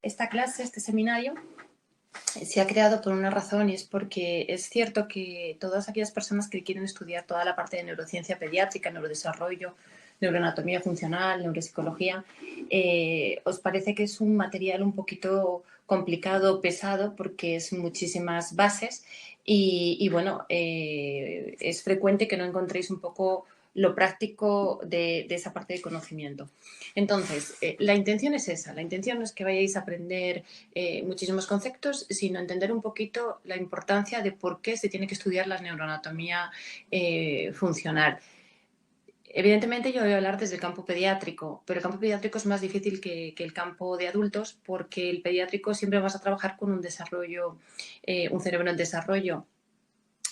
esta clase, este seminario, se ha creado por una razón y es porque es cierto que todas aquellas personas que quieren estudiar toda la parte de neurociencia pediátrica, neurodesarrollo, neuroanatomía funcional, neuropsicología, os parece que es un material un poquito complicado, pesado, porque es muchísimas bases y bueno, es frecuente que no encontréis un poco lo práctico de esa parte de conocimiento. Entonces, la intención es esa, la intención no es que vayáis a aprender muchísimos conceptos, sino entender un poquito la importancia de por qué se tiene que estudiar la neuroanatomía funcional. Evidentemente yo voy a hablar desde el campo pediátrico, pero el campo pediátrico es más difícil que el campo de adultos porque el pediátrico siempre vas a trabajar con un desarrollo, un cerebro en desarrollo.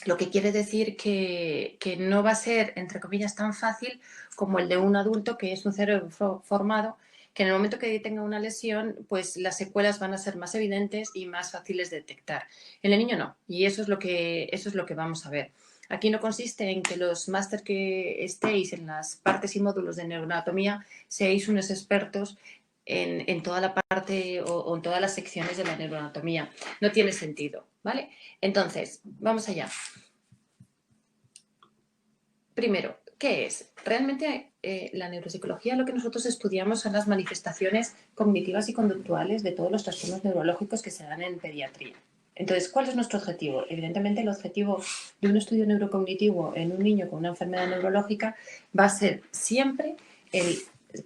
Lo que quiere decir que no va a ser, entre comillas, tan fácil como el de un adulto que es un cerebro formado, que en el momento que tenga una lesión, pues las secuelas van a ser más evidentes y más fáciles de detectar. En el niño no, y eso es lo que vamos a ver. Aquí no consiste en que los máster que estéis en las partes y módulos de neuroanatomía seáis unos expertos en toda la parte o en todas las secciones de la neuroanatomía. No tiene sentido, ¿vale? Entonces, vamos allá. Primero, ¿qué es? Realmente la neuropsicología lo que nosotros estudiamos son las manifestaciones cognitivas y conductuales de todos los trastornos neurológicos que se dan en pediatría. Entonces, ¿cuál es nuestro objetivo? Evidentemente, el objetivo de un estudio neurocognitivo en un niño con una enfermedad neurológica va a ser siempre el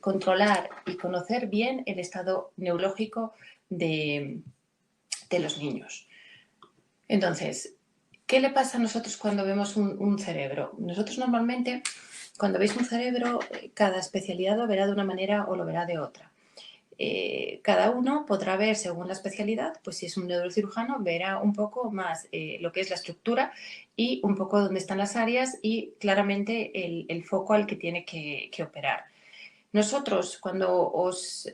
controlar y conocer bien el estado neurológico de los niños. Entonces, ¿qué le pasa a nosotros cuando vemos un cerebro? Nosotros normalmente, cuando veis un cerebro, cada especialidad lo verá de una manera o lo verá de otra. Cada uno podrá ver, según la especialidad, pues si es un neurocirujano, verá un poco más lo que es la estructura y un poco dónde están las áreas y claramente el foco al que tiene que operar. Nosotros, cuando os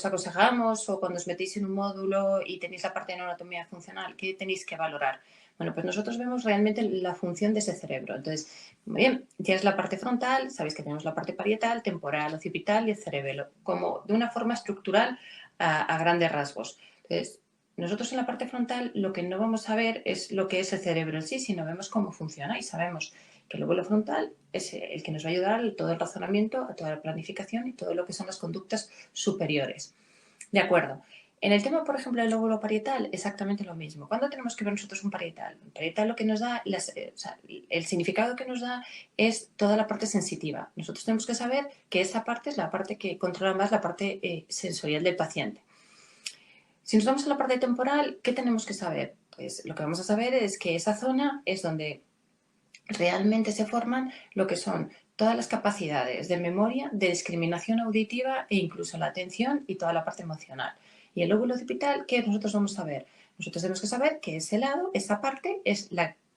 aconsejamos o cuando os metéis en un módulo y tenéis la parte de neuroanatomía funcional, ¿qué tenéis que valorar? Bueno, pues nosotros vemos realmente la función de ese cerebro. Entonces, muy bien, tienes la parte frontal, sabéis que tenemos la parte parietal, temporal, occipital y el cerebelo, como de una forma estructural a grandes rasgos. Entonces, nosotros en la parte frontal lo que no vamos a ver es lo que es el cerebro en sí, sino vemos cómo funciona y sabemos que el lóbulo frontal es el que nos va a ayudar a todo el razonamiento, a toda la planificación y todo lo que son las conductas superiores. De acuerdo. En el tema, por ejemplo, del lóbulo parietal, exactamente lo mismo. ¿Cuándo tenemos que ver nosotros un parietal? Un parietal lo que nos da, el significado que nos da es toda la parte sensitiva. Nosotros tenemos que saber que esa parte es la parte que controla más la parte sensorial del paciente. Si nos vamos a la parte temporal, ¿qué tenemos que saber? Pues lo que vamos a saber es que esa zona es donde realmente se forman lo que son todas las capacidades de memoria, de discriminación auditiva e incluso la atención y toda la parte emocional. Y el lóbulo occipital, ¿qué nosotros vamos a ver? Nosotros tenemos que saber que ese lado, esa parte, es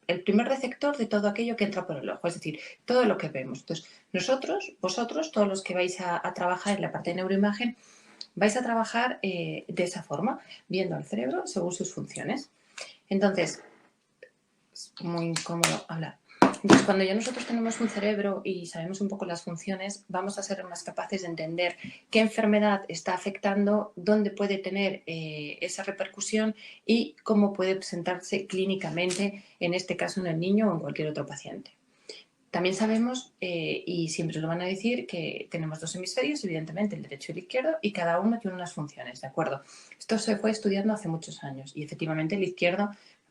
el primer receptor de todo aquello que entra por el ojo, es decir, todo lo que vemos. Entonces, vosotros, todos los que vais a trabajar en la parte de neuroimagen, vais a trabajar de esa forma, viendo al cerebro según sus funciones. Entonces, es muy incómodo hablar. Entonces, cuando ya nosotros tenemos un cerebro y sabemos un poco las funciones, vamos a ser más capaces de entender qué enfermedad está afectando, dónde puede tener esa repercusión y cómo puede presentarse clínicamente, en este caso en el niño o en cualquier otro paciente. También sabemos, y siempre lo van a decir, que tenemos dos hemisferios, evidentemente el derecho y el izquierdo, y cada uno tiene unas funciones, ¿de acuerdo? Esto se fue estudiando hace muchos años y efectivamente el izquierdo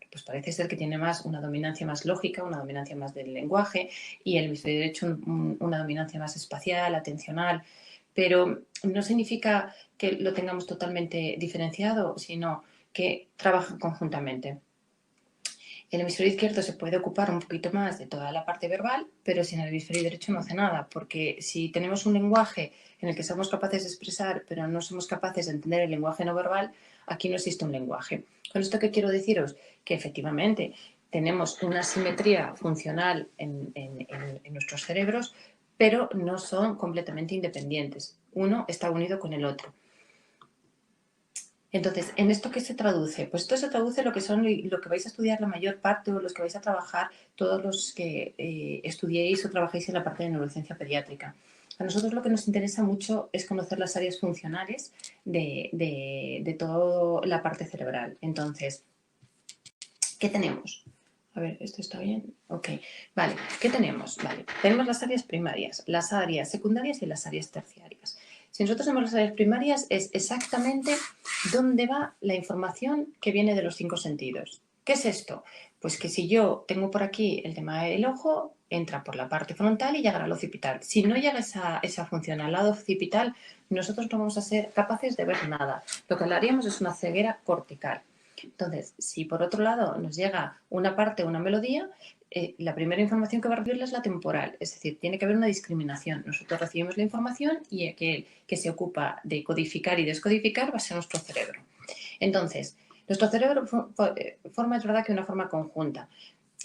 pues parece ser que tiene más una dominancia más lógica, una dominancia más del lenguaje y el hemisferio derecho una dominancia más espacial, atencional, pero no significa que lo tengamos totalmente diferenciado, sino que trabajan conjuntamente. El hemisferio izquierdo se puede ocupar un poquito más de toda la parte verbal, pero sin el hemisferio derecho no hace nada, porque si tenemos un lenguaje en el que somos capaces de expresar, pero no somos capaces de entender el lenguaje no verbal, aquí no existe un lenguaje. ¿Con esto qué quiero deciros? Que efectivamente tenemos una simetría funcional en nuestros cerebros, pero no son completamente independientes. Uno está unido con el otro. Entonces, ¿en esto qué se traduce? Pues esto se traduce en lo que vais a estudiar la mayor parte o los que vais a trabajar todos los que estudiéis o trabajéis en la parte de neurociencia pediátrica. A nosotros lo que nos interesa mucho es conocer las áreas funcionales de toda la parte cerebral. Entonces, ¿qué tenemos? A ver, ¿esto está bien? Ok, vale, ¿qué tenemos? Vale, tenemos las áreas primarias, las áreas secundarias y las áreas terciarias. Si nosotros vemos las áreas primarias, es exactamente dónde va la información que viene de los 5 sentidos. ¿Qué es esto? Pues que si yo tengo por aquí el tema del ojo, entra por la parte frontal y llegará al occipital. Si no llega esa función al lado occipital, nosotros no vamos a ser capaces de ver nada. Lo que haríamos es una ceguera cortical. Entonces, si por otro lado nos llega una parte, una melodía, la primera información que va a recibirla es la temporal, es decir, tiene que haber una discriminación. Nosotros recibimos la información y aquel que se ocupa de codificar y descodificar va a ser nuestro cerebro. Entonces, nuestro cerebro forma, es verdad que una forma conjunta.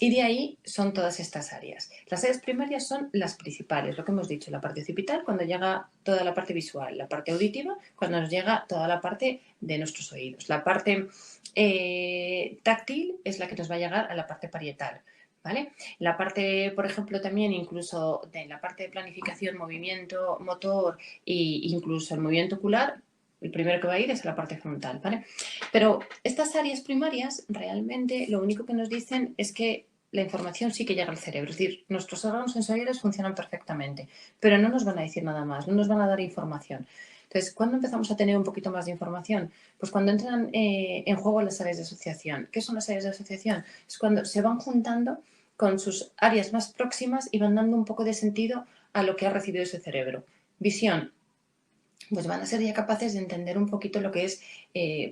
Y de ahí son todas estas áreas. Las áreas primarias son las principales, lo que hemos dicho, la parte occipital, cuando llega toda la parte visual, la parte auditiva, cuando nos llega toda la parte de nuestros oídos. La parte táctil es la que nos va a llegar a la parte parietal. ¿Vale? La parte, por ejemplo, también incluso de la parte de planificación, movimiento motor e incluso el movimiento ocular, el primero que va a ir es a la parte frontal, ¿vale? Pero estas áreas primarias realmente lo único que nos dicen es que la información sí que llega al cerebro, es decir, nuestros órganos sensoriales funcionan perfectamente, pero no nos van a decir nada más, no nos van a dar información. Entonces, ¿cuándo empezamos a tener un poquito más de información? Pues cuando entran en juego las áreas de asociación. ¿Qué son las áreas de asociación? Es cuando se van juntando con sus áreas más próximas y van dando un poco de sentido a lo que ha recibido ese cerebro. Visión, pues van a ser ya capaces de entender un poquito lo que es,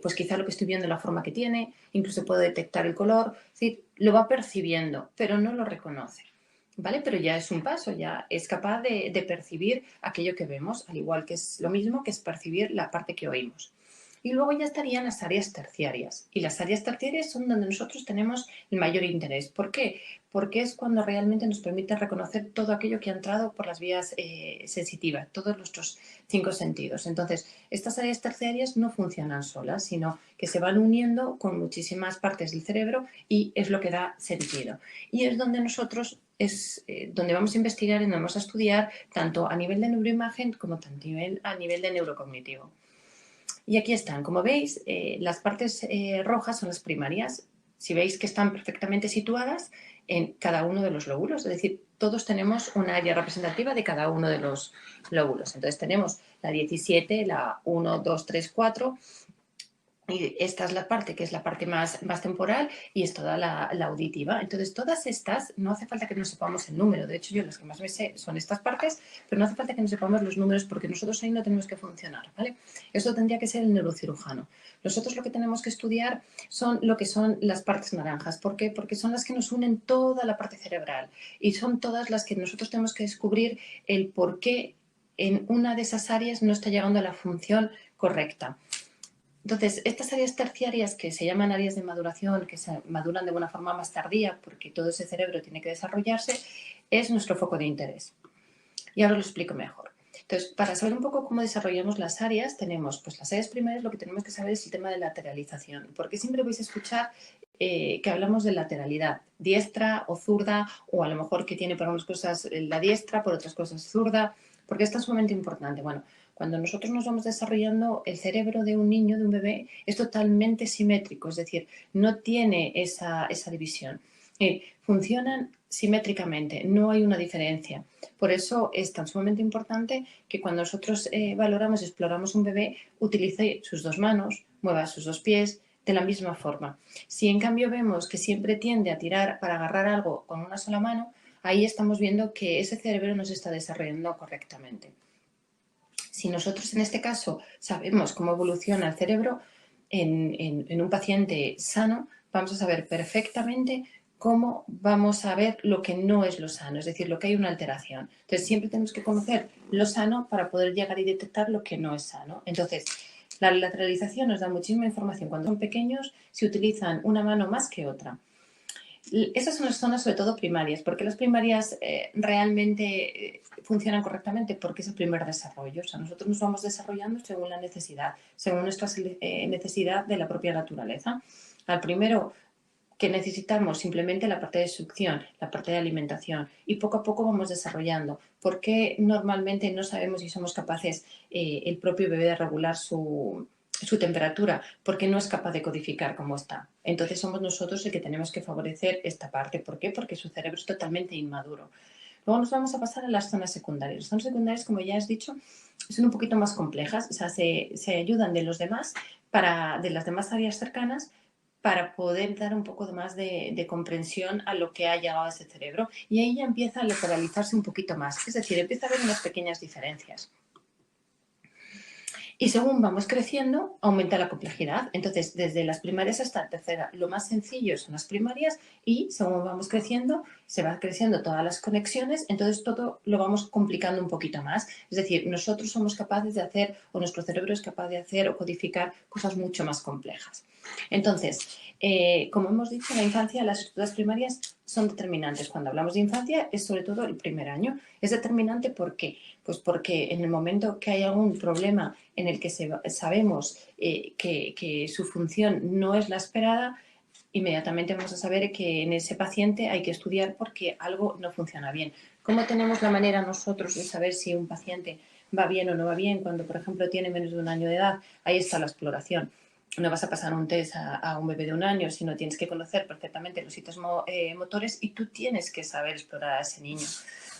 pues quizá lo que estoy viendo, la forma que tiene, incluso puede detectar el color, es decir, lo va percibiendo, pero no lo reconoce, ¿vale? Pero ya es un paso, ya es capaz de percibir aquello que vemos, al igual que es lo mismo que es percibir la parte que oímos. Y luego ya estarían las áreas terciarias. Y las áreas terciarias son donde nosotros tenemos el mayor interés. ¿Por qué? Porque es cuando realmente nos permite reconocer todo aquello que ha entrado por las vías sensitivas, todos nuestros 5 sentidos. Entonces, estas áreas terciarias no funcionan solas, sino que se van uniendo con muchísimas partes del cerebro y es lo que da sentido. Y es donde nosotros donde vamos a investigar y donde vamos a estudiar tanto a nivel de neuroimagen como a nivel de neurocognitivo. Y aquí están, como veis, las partes rojas son las primarias. Si veis que están perfectamente situadas en cada uno de los lóbulos, es decir, todos tenemos una área representativa de cada uno de los lóbulos. Entonces tenemos la 17, la 1, 2, 3, 4, y esta es la parte que es la parte más temporal y es toda la auditiva. Entonces, todas estas, no hace falta que nos sepamos el número. De hecho, yo las que más me sé son estas partes, pero no hace falta que nos sepamos los números porque nosotros ahí no tenemos que funcionar, ¿vale? Eso tendría que ser el neurocirujano. Nosotros lo que tenemos que estudiar son lo que son las partes naranjas. ¿Por qué? Porque son las que nos unen toda la parte cerebral y son todas las que nosotros tenemos que descubrir el por qué en una de esas áreas no está llegando a la función correcta. Entonces, estas áreas terciarias que se llaman áreas de maduración, que se maduran de una forma más tardía porque todo ese cerebro tiene que desarrollarse, es nuestro foco de interés. Y ahora lo explico mejor. Entonces, para saber un poco cómo desarrollamos las áreas, tenemos pues las áreas primarias, lo que tenemos que saber es el tema de lateralización, porque siempre vais a escuchar que hablamos de lateralidad, diestra o zurda, o a lo mejor que tiene para unas cosas la diestra, por otras cosas zurda, porque esto es sumamente importante. Bueno, cuando nosotros nos vamos desarrollando, el cerebro de un niño, de un bebé, es totalmente simétrico, es decir, no tiene esa división. Funcionan simétricamente, no hay una diferencia. Por eso es tan sumamente importante que cuando nosotros valoramos y exploramos un bebé, utilice sus 2 manos, mueva sus 2 pies de la misma forma. Si en cambio vemos que siempre tiende a tirar para agarrar algo con una sola mano, ahí estamos viendo que ese cerebro no se está desarrollando correctamente. Si nosotros en este caso sabemos cómo evoluciona el cerebro en un paciente sano, vamos a saber perfectamente cómo vamos a ver lo que no es lo sano, es decir, lo que hay una alteración. Entonces, siempre tenemos que conocer lo sano para poder llegar y detectar lo que no es sano. Entonces, la lateralización nos da muchísima información. Cuando son pequeños, se utilizan una mano más que otra. Esas son las zonas sobre todo primarias. ¿Por qué las primarias realmente funcionan correctamente? Porque es el primer desarrollo. O sea, nosotros nos vamos desarrollando según la necesidad, según nuestra necesidad de la propia naturaleza. Al primero que necesitamos simplemente la parte de succión, la parte de alimentación y poco a poco vamos desarrollando. ¿Por qué normalmente no sabemos si somos capaces el propio bebé de regular su temperatura? Porque no es capaz de codificar cómo está. Entonces somos nosotros el que tenemos que favorecer esta parte. ¿Por qué? Porque su cerebro es totalmente inmaduro. Luego nos vamos a pasar a las zonas secundarias. Las zonas secundarias, como ya has dicho, son un poquito más complejas, o sea, se ayudan de los demás, de las demás áreas cercanas, para poder dar un poco más de comprensión a lo que ha llegado a ese cerebro. Y ahí ya empieza a lateralizarse un poquito más, es decir, empieza a haber unas pequeñas diferencias. Y según vamos creciendo, aumenta la complejidad. Entonces, desde las primarias hasta la tercera, lo más sencillo son las primarias y según vamos creciendo, se van creciendo todas las conexiones, entonces todo lo vamos complicando un poquito más. Es decir, nosotros somos capaces de hacer, o nuestro cerebro es capaz de hacer o codificar cosas mucho más complejas. Entonces, como hemos dicho, en la infancia las estructuras primarias son determinantes. Cuando hablamos de infancia es sobre todo el primer año. Es determinante ¿por qué? Pues porque en el momento que hay algún problema en el que sabemos que su función no es la esperada, inmediatamente vamos a saber que en ese paciente hay que estudiar porque algo no funciona bien. ¿Cómo tenemos la manera nosotros de saber si un paciente va bien o no va bien cuando, por ejemplo, tiene menos de un año de edad? Ahí está la exploración. No vas a pasar un test a un bebé de un año, sino tienes que conocer perfectamente los sitios motores y tú tienes que saber explorar a ese niño.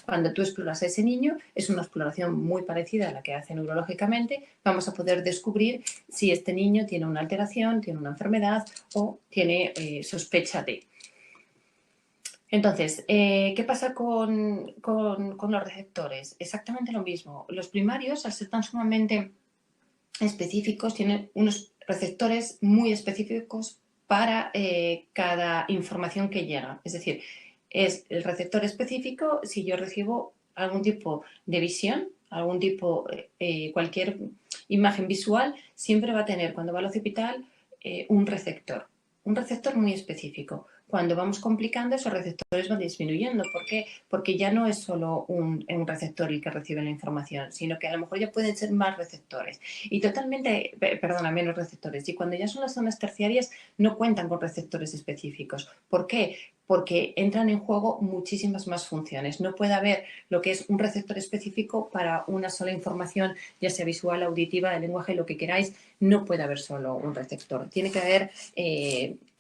Cuando tú exploras a ese niño, es una exploración muy parecida a la que hace neurológicamente, vamos a poder descubrir si este niño tiene una alteración, tiene una enfermedad o tiene sospecha de. Entonces, ¿qué pasa con los receptores? Exactamente lo mismo. Los primarios, al ser tan sumamente específicos, tienen unos receptores muy específicos para cada información que llega. Es decir, es el receptor específico si yo recibo algún tipo de visión, algún tipo, cualquier imagen visual, siempre va a tener, cuando va al occipital, un receptor muy específico. Cuando vamos complicando, esos receptores van disminuyendo. ¿Por qué? Porque ya no es solo un receptor el que recibe la información, sino que a lo mejor ya pueden ser más receptores. Y totalmente, perdona, menos receptores. Y cuando ya son las zonas terciarias, no cuentan con receptores específicos. ¿Por qué? Porque entran en juego muchísimas más funciones. No puede haber lo que es un receptor específico para una sola información, ya sea visual, auditiva, de lenguaje, lo que queráis. No puede haber solo un receptor. Tiene que haber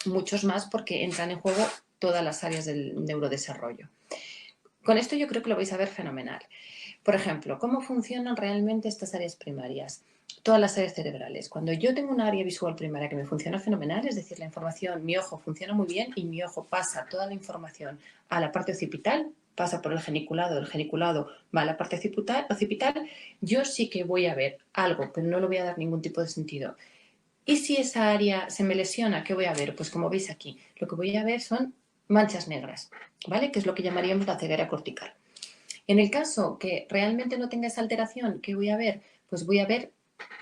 muchos más porque entran en juego todas las áreas del neurodesarrollo. Con esto yo creo que lo vais a ver fenomenal. Por ejemplo, ¿cómo funcionan realmente estas áreas primarias? Todas las áreas cerebrales. Cuando yo tengo una área visual primaria que me funciona fenomenal, es decir, la información, mi ojo funciona muy bien y mi ojo pasa toda la información a la parte occipital, pasa por el geniculado va a la parte occipital, yo sí que voy a ver algo, pero no le voy a dar ningún tipo de sentido. Y si esa área se me lesiona, ¿qué voy a ver? Pues como veis aquí, lo que voy a ver son manchas negras, ¿vale? Que es lo que llamaríamos la ceguera cortical. En el caso que realmente no tenga esa alteración, ¿qué voy a ver? Pues voy a ver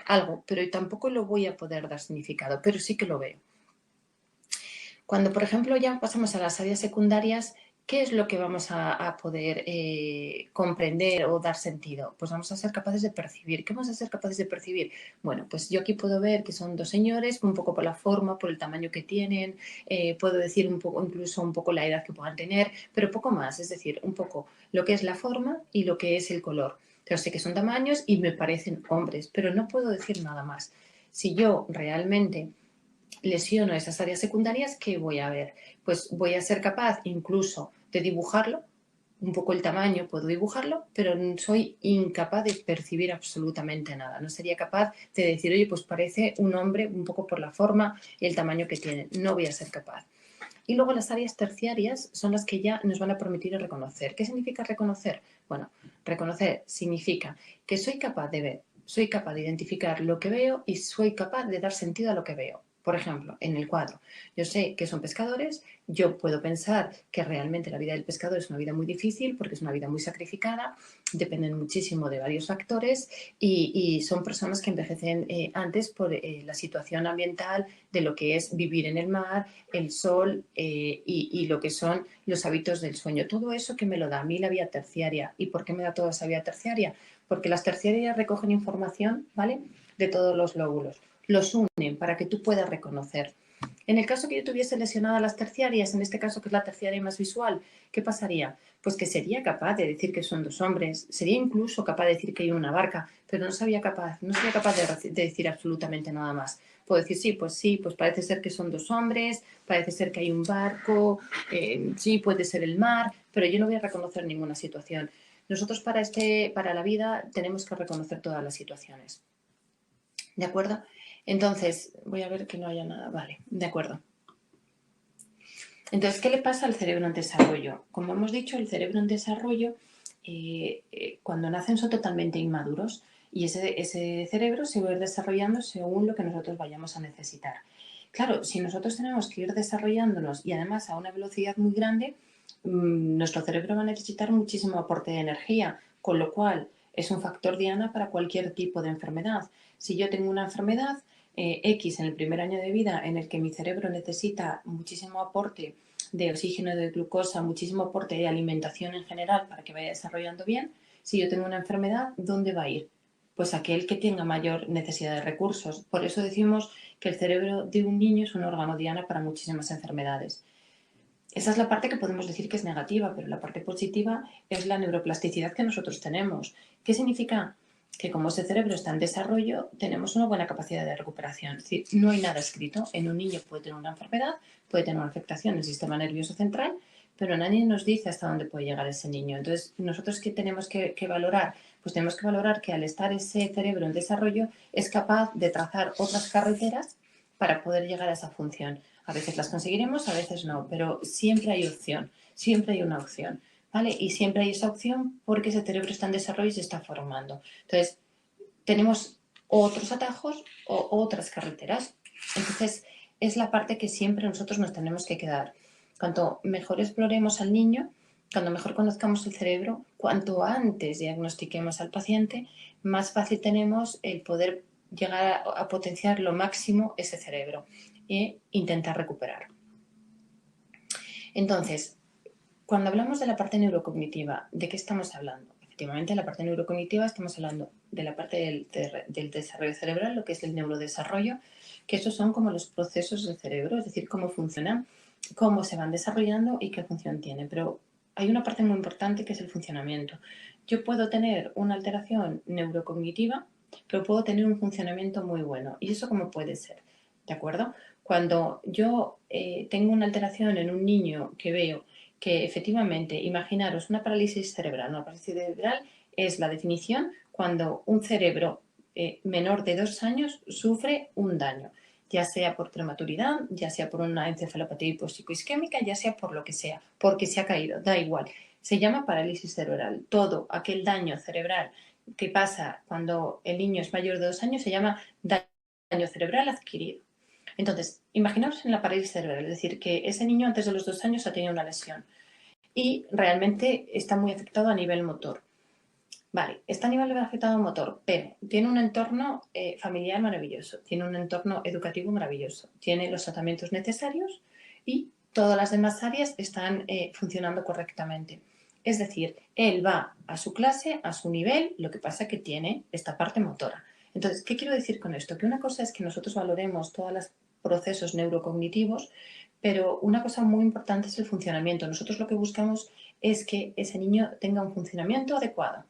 algo, pero tampoco lo voy a poder dar significado, pero sí que lo veo. Cuando, por ejemplo, ya pasamos a las áreas secundarias, ¿qué es lo que vamos a poder comprender o dar sentido? Pues vamos a ser capaces de percibir. ¿Qué vamos a ser capaces de percibir? Bueno, pues yo aquí puedo ver que son dos señores, un poco por la forma, por el tamaño que tienen, puedo decir un poco, incluso un poco la edad que puedan tener, pero poco más, es decir, un poco lo que es la forma y lo que es el color. Pero sé que son tamaños y me parecen hombres, pero no puedo decir nada más. Si yo realmente lesiono esas áreas secundarias, ¿qué voy a ver? Pues voy a ser capaz incluso de dibujarlo, un poco el tamaño puedo dibujarlo, pero soy incapaz de percibir absolutamente nada. No sería capaz de decir, oye, pues parece un hombre un poco por la forma y el tamaño que tiene. No voy a ser capaz. Y luego las áreas terciarias son las que ya nos van a permitir reconocer. ¿Qué significa reconocer? Bueno, reconocer significa que soy capaz de ver, soy capaz de identificar lo que veo y soy capaz de dar sentido a lo que veo. Por ejemplo, en el cuadro, yo sé que son pescadores, yo puedo pensar que realmente la vida del pescador es una vida muy difícil porque es una vida muy sacrificada, dependen muchísimo de varios factores y son personas que envejecen antes por la situación ambiental de lo que es vivir en el mar, el sol y lo que son los hábitos del sueño. Todo eso que me lo da a mí la vía terciaria. ¿Y por qué me da toda esa vía terciaria? Porque las terciarias recogen información, ¿vale? De todos los lóbulos. Los unen para que tú puedas reconocer. En el caso que yo tuviese lesionadas las terciarias, en este caso que es la terciaria más visual, ¿qué pasaría? Pues que sería capaz de decir que son dos hombres, sería incluso capaz de decir que hay una barca, pero no sería capaz de decir absolutamente nada más. Puedo decir sí, pues parece ser que son dos hombres, parece ser que hay un barco, sí, puede ser el mar, pero yo no voy a reconocer ninguna situación. Nosotros para la vida tenemos que reconocer todas las situaciones. ¿De acuerdo? Entonces, voy a ver que no haya nada. Vale, de acuerdo. Entonces, ¿qué le pasa al cerebro en desarrollo? Como hemos dicho, el cerebro en desarrollo, cuando nacen son totalmente inmaduros y ese cerebro se va a ir desarrollando según lo que nosotros vayamos a necesitar. Claro, si nosotros tenemos que ir desarrollándonos y además a una velocidad muy grande, nuestro cerebro va a necesitar muchísimo aporte de energía, con lo cual es un factor diana para cualquier tipo de enfermedad. Si yo tengo una enfermedad X en el primer año de vida en el que mi cerebro necesita muchísimo aporte de oxígeno, de glucosa, muchísimo aporte de alimentación en general para que vaya desarrollando bien, si yo tengo una enfermedad, ¿dónde va a ir? Pues aquel que tenga mayor necesidad de recursos. Por eso decimos que el cerebro de un niño es un órgano diana para muchísimas enfermedades. Esa es la parte que podemos decir que es negativa, pero la parte positiva es la neuroplasticidad que nosotros tenemos. ¿Qué significa? Que como ese cerebro está en desarrollo, tenemos una buena capacidad de recuperación. Es decir, no hay nada escrito. En un niño puede tener una enfermedad, puede tener una afectación del sistema nervioso central, pero nadie nos dice hasta dónde puede llegar ese niño. Entonces, ¿nosotros qué tenemos que valorar? Pues tenemos que valorar que al estar ese cerebro en desarrollo es capaz de trazar otras carreteras para poder llegar a esa función. A veces las conseguiremos, a veces no, pero siempre hay opción, siempre hay una opción, ¿vale? Y siempre hay esa opción porque ese cerebro está en desarrollo y se está formando. Entonces, tenemos otros atajos o otras carreteras. Entonces, es la parte que siempre nosotros nos tenemos que quedar. Cuanto mejor exploremos al niño, cuanto mejor conozcamos el cerebro, cuanto antes diagnostiquemos al paciente, más fácil tenemos el poder llegar a potenciar lo máximo ese cerebro e intentar recuperar. Entonces, cuando hablamos de la parte neurocognitiva, ¿de qué estamos hablando? Efectivamente, en la parte neurocognitiva estamos hablando de la parte del desarrollo cerebral, lo que es el neurodesarrollo, que esos son como los procesos del cerebro, es decir, cómo funcionan, cómo se van desarrollando y qué función tienen. Pero hay una parte muy importante que es el funcionamiento. Yo puedo tener una alteración neurocognitiva, pero puedo tener un funcionamiento muy bueno. ¿Y eso cómo puede ser? ¿De acuerdo? Cuando yo tengo una alteración en un niño que veo que efectivamente, imaginaros una parálisis cerebral. Una parálisis cerebral es la definición cuando un cerebro menor de 2 años sufre un daño, ya sea por prematuridad, ya sea por una encefalopatía hipoxicoisquémica, ya sea por lo que sea, porque se ha caído, da igual. Se llama parálisis cerebral. Todo aquel daño cerebral que pasa cuando el niño es mayor de 2 años se llama daño cerebral adquirido. Entonces, imaginaos en la parálisis cerebral, es decir, que ese niño antes de los 2 años ha tenido una lesión y realmente está muy afectado a nivel motor. Vale, está a nivel afectado motor, pero tiene un entorno familiar maravilloso, tiene un entorno educativo maravilloso, tiene los tratamientos necesarios y todas las demás áreas están funcionando correctamente. Es decir, él va a su clase, a su nivel, lo que pasa es que tiene esta parte motora. Entonces, ¿qué quiero decir con esto? Que una cosa es que nosotros valoremos todos los procesos neurocognitivos, pero una cosa muy importante es el funcionamiento. Nosotros lo que buscamos es que ese niño tenga un funcionamiento adecuado.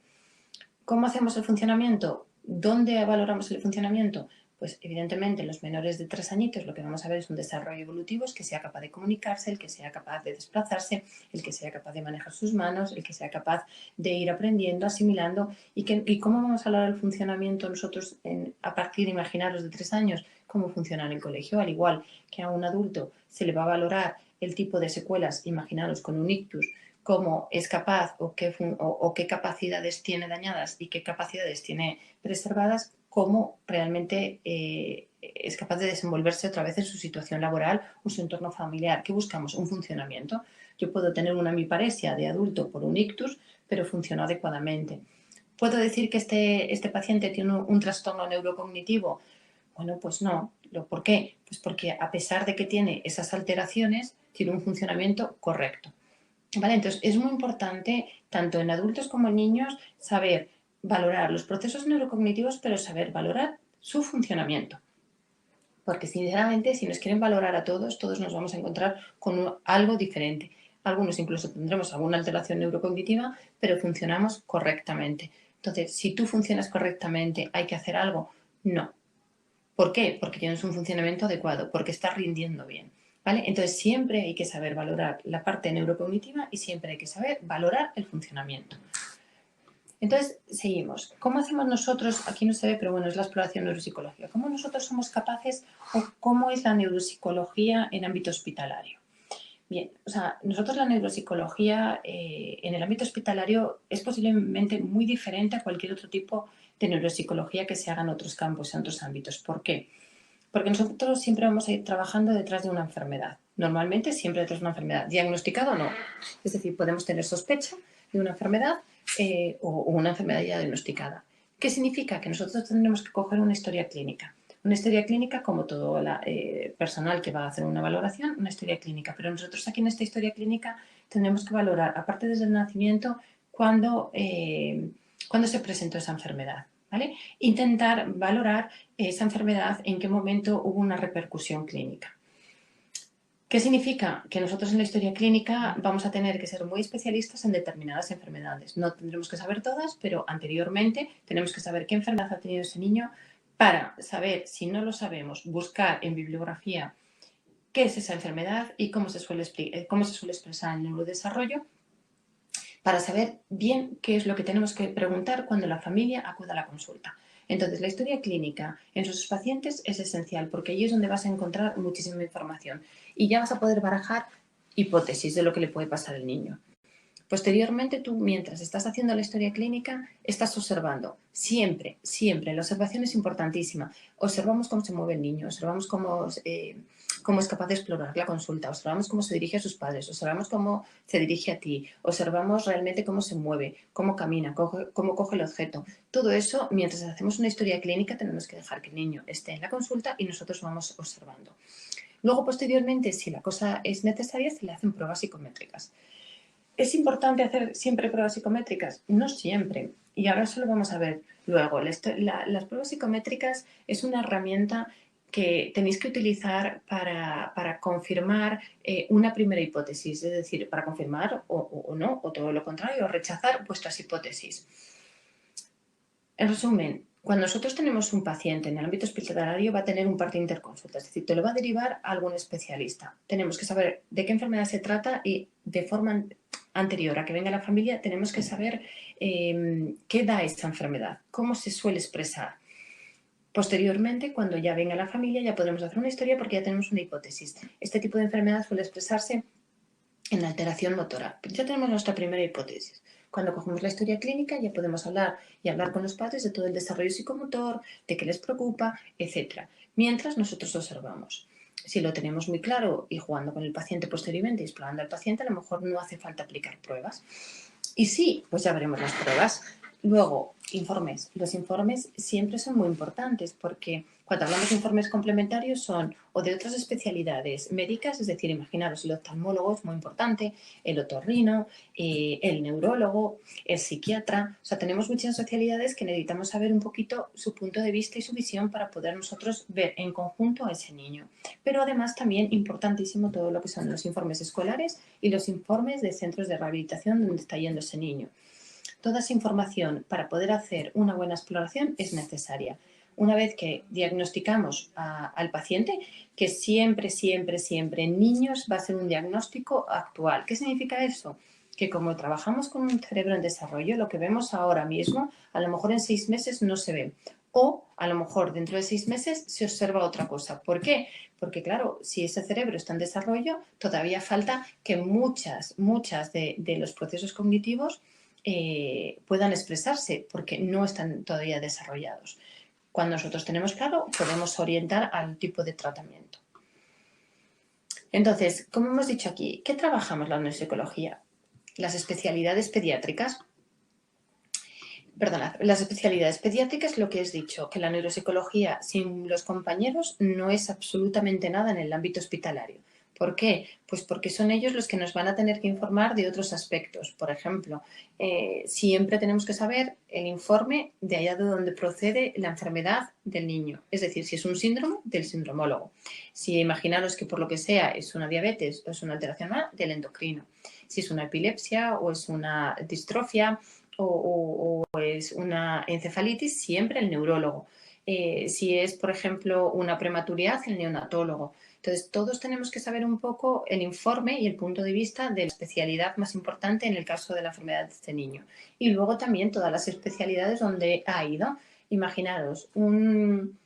¿Cómo hacemos el funcionamiento? ¿Dónde valoramos el funcionamiento? Pues evidentemente en los menores de 3 añitos lo que vamos a ver es un desarrollo evolutivo, es que sea capaz de comunicarse, el que sea capaz de desplazarse, el que sea capaz de manejar sus manos, el que sea capaz de ir aprendiendo, asimilando. ¿Y cómo vamos a valorar el funcionamiento nosotros a partir, imaginaros, de 3 años? ¿Cómo funciona en el colegio? Al igual que a un adulto se le va a valorar el tipo de secuelas, imaginaros con un ictus, cómo es capaz o qué capacidades tiene dañadas y qué capacidades tiene preservadas, cómo realmente es capaz de desenvolverse otra vez en su situación laboral o su entorno familiar. ¿Qué buscamos? Un funcionamiento. Yo puedo tener una hemiparesia de adulto por un ictus, pero funciona adecuadamente. ¿Puedo decir que este paciente tiene un trastorno neurocognitivo? Bueno, pues no. ¿Por qué? Pues porque a pesar de que tiene esas alteraciones, tiene un funcionamiento correcto. ¿Vale? Entonces, es muy importante, tanto en adultos como en niños, saber valorar los procesos neurocognitivos, pero saber valorar su funcionamiento. Porque sinceramente, si nos quieren valorar a todos, todos nos vamos a encontrar con algo diferente. Algunos incluso tendremos alguna alteración neurocognitiva, pero funcionamos correctamente. Entonces, si tú funcionas correctamente, ¿hay que hacer algo? No. ¿Por qué? Porque tienes un funcionamiento adecuado, porque estás rindiendo bien. ¿Vale? Entonces, siempre hay que saber valorar la parte neurocognitiva y siempre hay que saber valorar el funcionamiento. Entonces, seguimos. ¿Cómo hacemos nosotros? Aquí no se ve, pero bueno, es la exploración neuropsicológica. ¿Cómo nosotros somos capaces o cómo es la neuropsicología en ámbito hospitalario? Bien, o sea, nosotros la neuropsicología en el ámbito hospitalario es posiblemente muy diferente a cualquier otro tipo de neuropsicología que se haga en otros campos, en otros ámbitos. ¿Por qué? Porque nosotros siempre vamos a ir trabajando detrás de una enfermedad. Normalmente siempre detrás de una enfermedad. ¿Diagnosticado o no? Es decir, podemos tener sospecha de una enfermedad o una enfermedad ya diagnosticada. ¿Qué significa? Que nosotros tendremos que coger una historia clínica. Una historia clínica, como todo el personal que va a hacer una valoración, una historia clínica. Pero nosotros aquí en esta historia clínica tendremos que valorar, aparte desde el nacimiento, cuándo se presentó esa enfermedad. ¿Vale? Intentar valorar esa enfermedad, en qué momento hubo una repercusión clínica. ¿Qué significa? Que nosotros en la historia clínica vamos a tener que ser muy especialistas en determinadas enfermedades. No tendremos que saber todas, pero anteriormente tenemos que saber qué enfermedad ha tenido ese niño para saber, si no lo sabemos, buscar en bibliografía qué es esa enfermedad y cómo se suele expresar en el neurodesarrollo, para saber bien qué es lo que tenemos que preguntar cuando la familia acuda a la consulta. Entonces, la historia clínica en sus pacientes es esencial porque allí es donde vas a encontrar muchísima información y ya vas a poder barajar hipótesis de lo que le puede pasar al niño. Posteriormente, tú, mientras estás haciendo la historia clínica, estás observando. Siempre, siempre. La observación es importantísima. Observamos cómo se mueve el niño, observamos cómo es capaz de explorar la consulta, observamos cómo se dirige a sus padres, observamos cómo se dirige a ti, observamos realmente cómo se mueve, cómo camina, cómo coge el objeto. Todo eso, mientras hacemos una historia clínica, tenemos que dejar que el niño esté en la consulta y nosotros vamos observando. Luego, posteriormente, si la cosa es necesaria, se le hacen pruebas psicométricas. ¿Es importante hacer siempre pruebas psicométricas? No siempre. Y ahora eso lo vamos a ver luego. Las pruebas psicométricas es una herramienta que tenéis que utilizar para confirmar una primera hipótesis, es decir, para confirmar o no, o todo lo contrario, rechazar vuestras hipótesis. En resumen, cuando nosotros tenemos un paciente en el ámbito hospitalario va a tener un par de interconsultas, es decir, te lo va a derivar a algún especialista. Tenemos que saber de qué enfermedad se trata y de forma anterior a que venga la familia tenemos que saber qué da esa enfermedad, cómo se suele expresar. Posteriormente, cuando ya venga la familia, ya podremos hacer una historia porque ya tenemos una hipótesis. Este tipo de enfermedad suele expresarse en alteración motora. Ya tenemos nuestra primera hipótesis. Cuando cogemos la historia clínica ya podemos hablar con los padres de todo el desarrollo psicomotor, de qué les preocupa, etc. Mientras nosotros observamos. Si lo tenemos muy claro y jugando con el paciente posteriormente y explorando al paciente, a lo mejor no hace falta aplicar pruebas. Y sí, pues ya veremos las pruebas. Luego, informes. Los informes siempre son muy importantes porque cuando hablamos de informes complementarios son o de otras especialidades médicas, es decir, imaginaros, el oftalmólogo es muy importante, el otorrino, el neurólogo, el psiquiatra. O sea, tenemos muchas especialidades que necesitamos saber un poquito su punto de vista y su visión para poder nosotros ver en conjunto a ese niño. Pero además también importantísimo todo lo que son los informes escolares y los informes de centros de rehabilitación donde está yendo ese niño. Toda esa información para poder hacer una buena exploración es necesaria. Una vez que diagnosticamos al paciente, que siempre, siempre, siempre en niños va a ser un diagnóstico actual. ¿Qué significa eso? Que como trabajamos con un cerebro en desarrollo, lo que vemos ahora mismo, a lo mejor en 6 meses no se ve. O a lo mejor dentro de 6 meses se observa otra cosa. ¿Por qué? Porque claro, si ese cerebro está en desarrollo, todavía falta que muchas de los procesos cognitivos puedan expresarse porque no están todavía desarrollados. Cuando nosotros tenemos claro, podemos orientar al tipo de tratamiento. Entonces, como hemos dicho aquí, ¿qué trabajamos la neuropsicología? Las especialidades pediátricas. Perdonad, las especialidades pediátricas, lo que os he dicho, que la neuropsicología sin los compañeros no es absolutamente nada en el ámbito hospitalario. ¿Por qué? Pues porque son ellos los que nos van a tener que informar de otros aspectos. Por ejemplo, siempre tenemos que saber el informe de allá de donde procede la enfermedad del niño. Es decir, si es un síndrome, del sindromólogo. Si imaginaros que por lo que sea es una diabetes o es una alteración más, del endocrino. Si es una epilepsia o es una distrofia o es una encefalitis, siempre el neurólogo. Si es, por ejemplo, una prematuridad, el neonatólogo. Entonces, todos tenemos que saber un poco el informe y el punto de vista de la especialidad más importante en el caso de la enfermedad de este niño. Y luego también todas las especialidades donde ha ido. Imaginaros un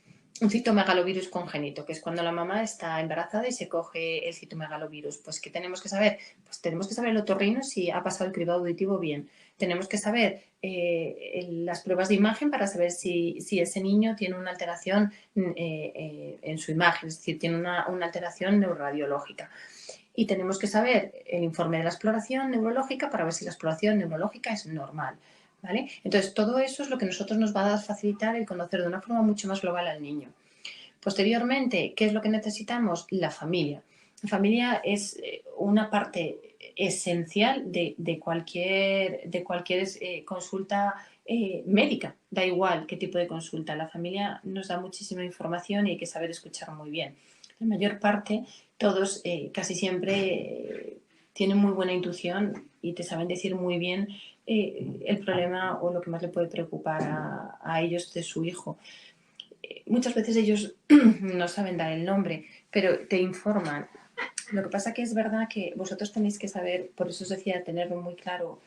citomegalovirus congénito, que es cuando la mamá está embarazada y se coge el citomegalovirus. Pues, ¿qué tenemos que saber? Pues tenemos que saber el otorrino si ha pasado el cribado auditivo bien. Tenemos que saber las pruebas de imagen para saber si ese niño tiene una alteración en su imagen, es decir, tiene una alteración neuroradiológica. Y tenemos que saber el informe de la exploración neurológica para ver si la exploración neurológica es normal. ¿Vale? Entonces, todo eso es lo que a nosotros nos va a facilitar el conocer de una forma mucho más global al niño. Posteriormente, ¿qué es lo que necesitamos? La familia. La familia es una parte esencial de cualquier consulta médica. Da igual qué tipo de consulta. La familia nos da muchísima información y hay que saber escuchar muy bien. La mayor parte, todos casi siempre tienen muy buena intuición y te saben decir muy bien el problema o lo que más le puede preocupar a ellos de su hijo. Muchas veces ellos no saben dar el nombre, pero te informan. Lo que pasa que es verdad que vosotros tenéis que saber, por eso os decía, tenerlo muy claro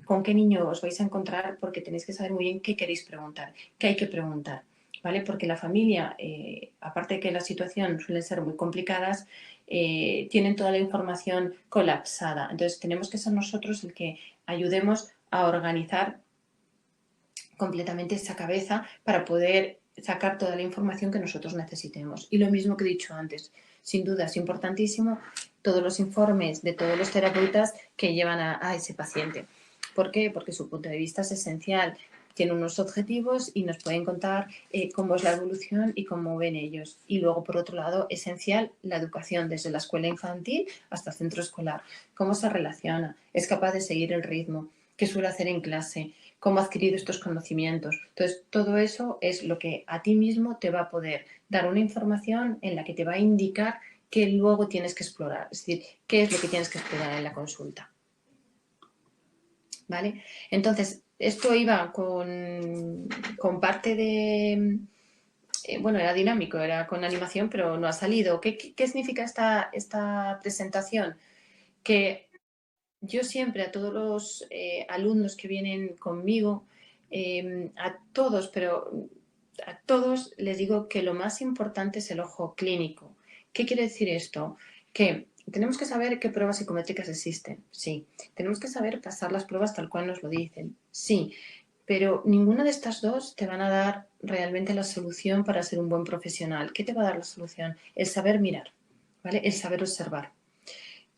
con qué niño os vais a encontrar, porque tenéis que saber muy bien qué queréis preguntar, qué hay que preguntar, ¿vale? Porque la familia, aparte de que la situación suelen ser muy complicadas, tienen toda la información colapsada. Entonces tenemos que ser nosotros el que ayudemos a organizar completamente esa cabeza para poder sacar toda la información que nosotros necesitemos. Y lo mismo que he dicho antes, sin duda es importantísimo todos los informes de todos los terapeutas que llevan a ese paciente. ¿Por qué? Porque su punto de vista es esencial. Tienen unos objetivos y nos pueden contar cómo es la evolución y cómo ven ellos. Y luego, por otro lado, esencial la educación, desde la escuela infantil hasta el centro escolar. Cómo se relaciona, es capaz de seguir el ritmo, qué suele hacer en clase, cómo ha adquirido estos conocimientos. Entonces, todo eso es lo que a ti mismo te va a poder dar una información en la que te va a indicar qué luego tienes que explorar, es decir, qué es lo que tienes que explorar en la consulta. ¿Vale? Entonces, esto iba con parte de... bueno, era dinámico, era con animación, pero no ha salido. ¿Qué significa esta presentación? Que yo siempre a todos los alumnos que vienen conmigo, a todos, pero a todos les digo que lo más importante es el ojo clínico. ¿Qué quiere decir esto? Que tenemos que saber qué pruebas psicométricas existen, sí. Tenemos que saber pasar las pruebas tal cual nos lo dicen, sí. Pero ninguna de estas dos te van a dar realmente la solución para ser un buen profesional. ¿Qué te va a dar la solución? El saber mirar, ¿vale? El saber observar.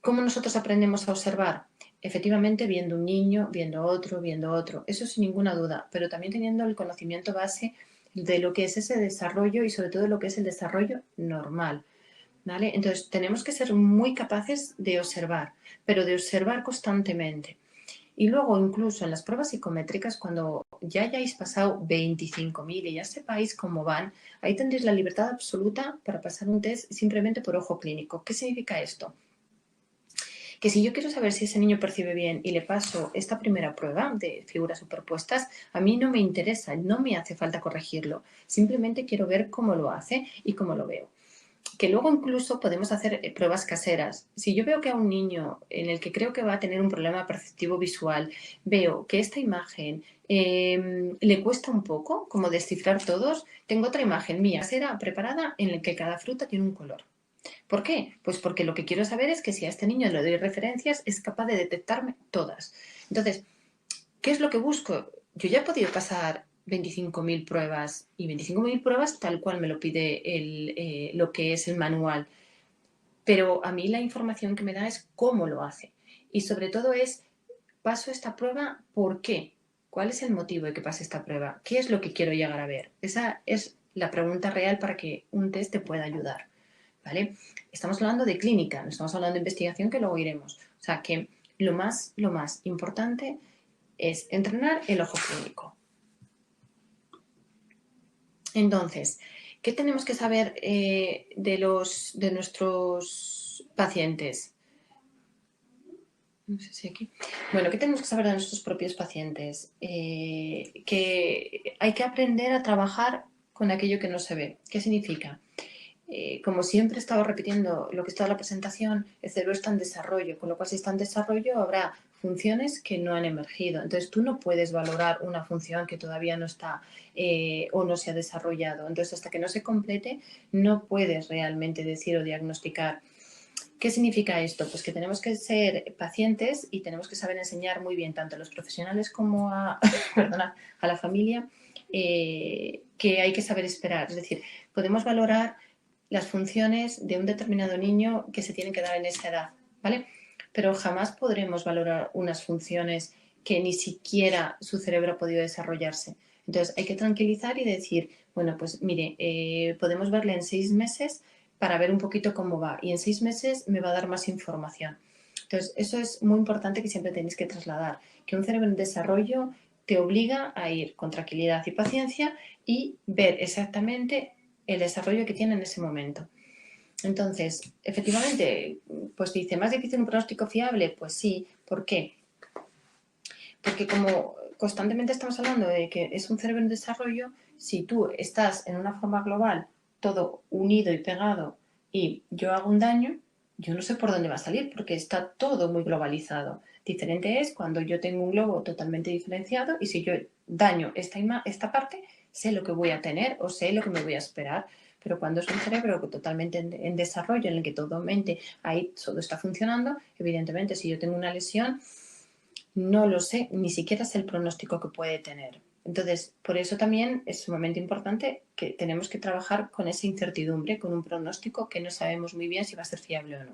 ¿Cómo nosotros aprendemos a observar? Efectivamente, viendo un niño, viendo otro, eso sin ninguna duda, pero también teniendo el conocimiento base de lo que es ese desarrollo y sobre todo lo que es el desarrollo normal, ¿vale? Entonces, tenemos que ser muy capaces de observar, pero de observar constantemente. Y luego, incluso en las pruebas psicométricas, cuando ya hayáis pasado 25.000 y ya sepáis cómo van, ahí tendréis la libertad absoluta para pasar un test simplemente por ojo clínico. ¿Qué significa esto? Que si yo quiero saber si ese niño percibe bien y le paso esta primera prueba de figuras superpuestas, a mí no me interesa, no me hace falta corregirlo. Simplemente quiero ver cómo lo hace y cómo lo veo. Que luego incluso podemos hacer pruebas caseras. Si yo veo que a un niño en el que creo que va a tener un problema perceptivo visual, veo que esta imagen le cuesta un poco, como descifrar todos, tengo otra imagen mía casera preparada en la que cada fruta tiene un color. ¿Por qué? Pues porque lo que quiero saber es que si a este niño le doy referencias, es capaz de detectarme todas. Entonces, ¿qué es lo que busco? Yo ya he podido pasar 25.000 pruebas y 25.000 pruebas tal cual me lo pide lo que es el manual. Pero a mí la información que me da es cómo lo hace. Y sobre todo es, paso esta prueba, ¿por qué? ¿Cuál es el motivo de que pase esta prueba? ¿Qué es lo que quiero llegar a ver? Esa es la pregunta real para que un test te pueda ayudar. ¿vale? Estamos hablando de clínica, no estamos hablando de investigación, que luego iremos. O sea que lo más importante es entrenar el ojo clínico. Entonces, ¿qué tenemos que saber de nuestros pacientes? No sé si aquí. Bueno, ¿qué tenemos que saber de nuestros propios pacientes? Que hay que aprender a trabajar con aquello que no se ve. ¿Qué significa? Como siempre he estado repitiendo lo que está en la presentación, el cerebro está en desarrollo, con lo cual si está en desarrollo habrá funciones que no han emergido. Entonces tú no puedes valorar una función que todavía no está o no se ha desarrollado. Entonces hasta que no se complete no puedes realmente decir o diagnosticar. ¿Qué significa esto? Pues que tenemos que ser pacientes y tenemos que saber enseñar muy bien tanto a los profesionales como a, perdona, a la familia que hay que saber esperar. Es decir, podemos valorar las funciones de un determinado niño que se tienen que dar en esa edad, ¿vale? Pero jamás podremos valorar unas funciones que ni siquiera su cerebro ha podido desarrollarse. Entonces hay que tranquilizar y decir, bueno, pues mire, podemos verle en 6 meses para ver un poquito cómo va y en 6 meses me va a dar más información. Entonces, eso es muy importante que siempre tenéis que trasladar, que un cerebro en desarrollo te obliga a ir con tranquilidad y paciencia y ver exactamente el desarrollo que tiene en ese momento. Entonces, efectivamente, pues dice, ¿más difícil un pronóstico fiable? Pues sí. ¿Por qué? Porque como constantemente estamos hablando de que es un cerebro en desarrollo, si tú estás en una forma global, todo unido y pegado, y yo hago un daño, yo no sé por dónde va a salir, porque está todo muy globalizado. Diferente es cuando yo tengo un globo totalmente diferenciado y si yo daño esta parte, sé lo que voy a tener o sé lo que me voy a esperar. Pero cuando es un cerebro totalmente en desarrollo, en el que totalmente ahí todo está funcionando, evidentemente si yo tengo una lesión, no lo sé, ni siquiera sé el pronóstico que puede tener. Entonces, por eso también es sumamente importante que tenemos que trabajar con esa incertidumbre, con un pronóstico que no sabemos muy bien si va a ser fiable o no.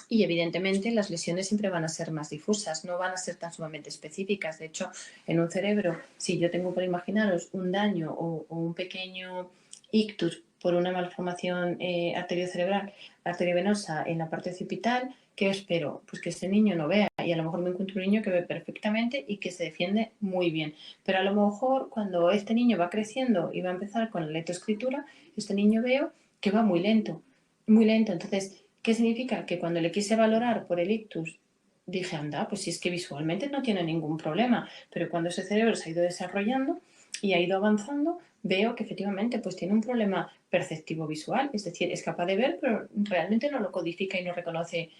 Y evidentemente las lesiones siempre van a ser más difusas, no van a ser tan sumamente específicas. De hecho, en un cerebro, si yo tengo, por imaginaros, un daño o un pequeño ictus por una malformación arteriocerebral, arteriovenosa en la parte occipital, ¿qué espero? Pues que este niño no vea y a lo mejor me encuentro un niño que ve perfectamente y que se defiende muy bien. Pero a lo mejor cuando este niño va creciendo y va a empezar con la lectoescritura, este niño veo que va muy lento, muy lento. Entonces, ¿qué significa? Que cuando le quise valorar por el ictus, dije, anda, pues si es que visualmente no tiene ningún problema, pero cuando ese cerebro se ha ido desarrollando y ha ido avanzando, veo que efectivamente pues tiene un problema perceptivo visual, es decir, es capaz de ver, pero realmente no lo codifica y no reconoce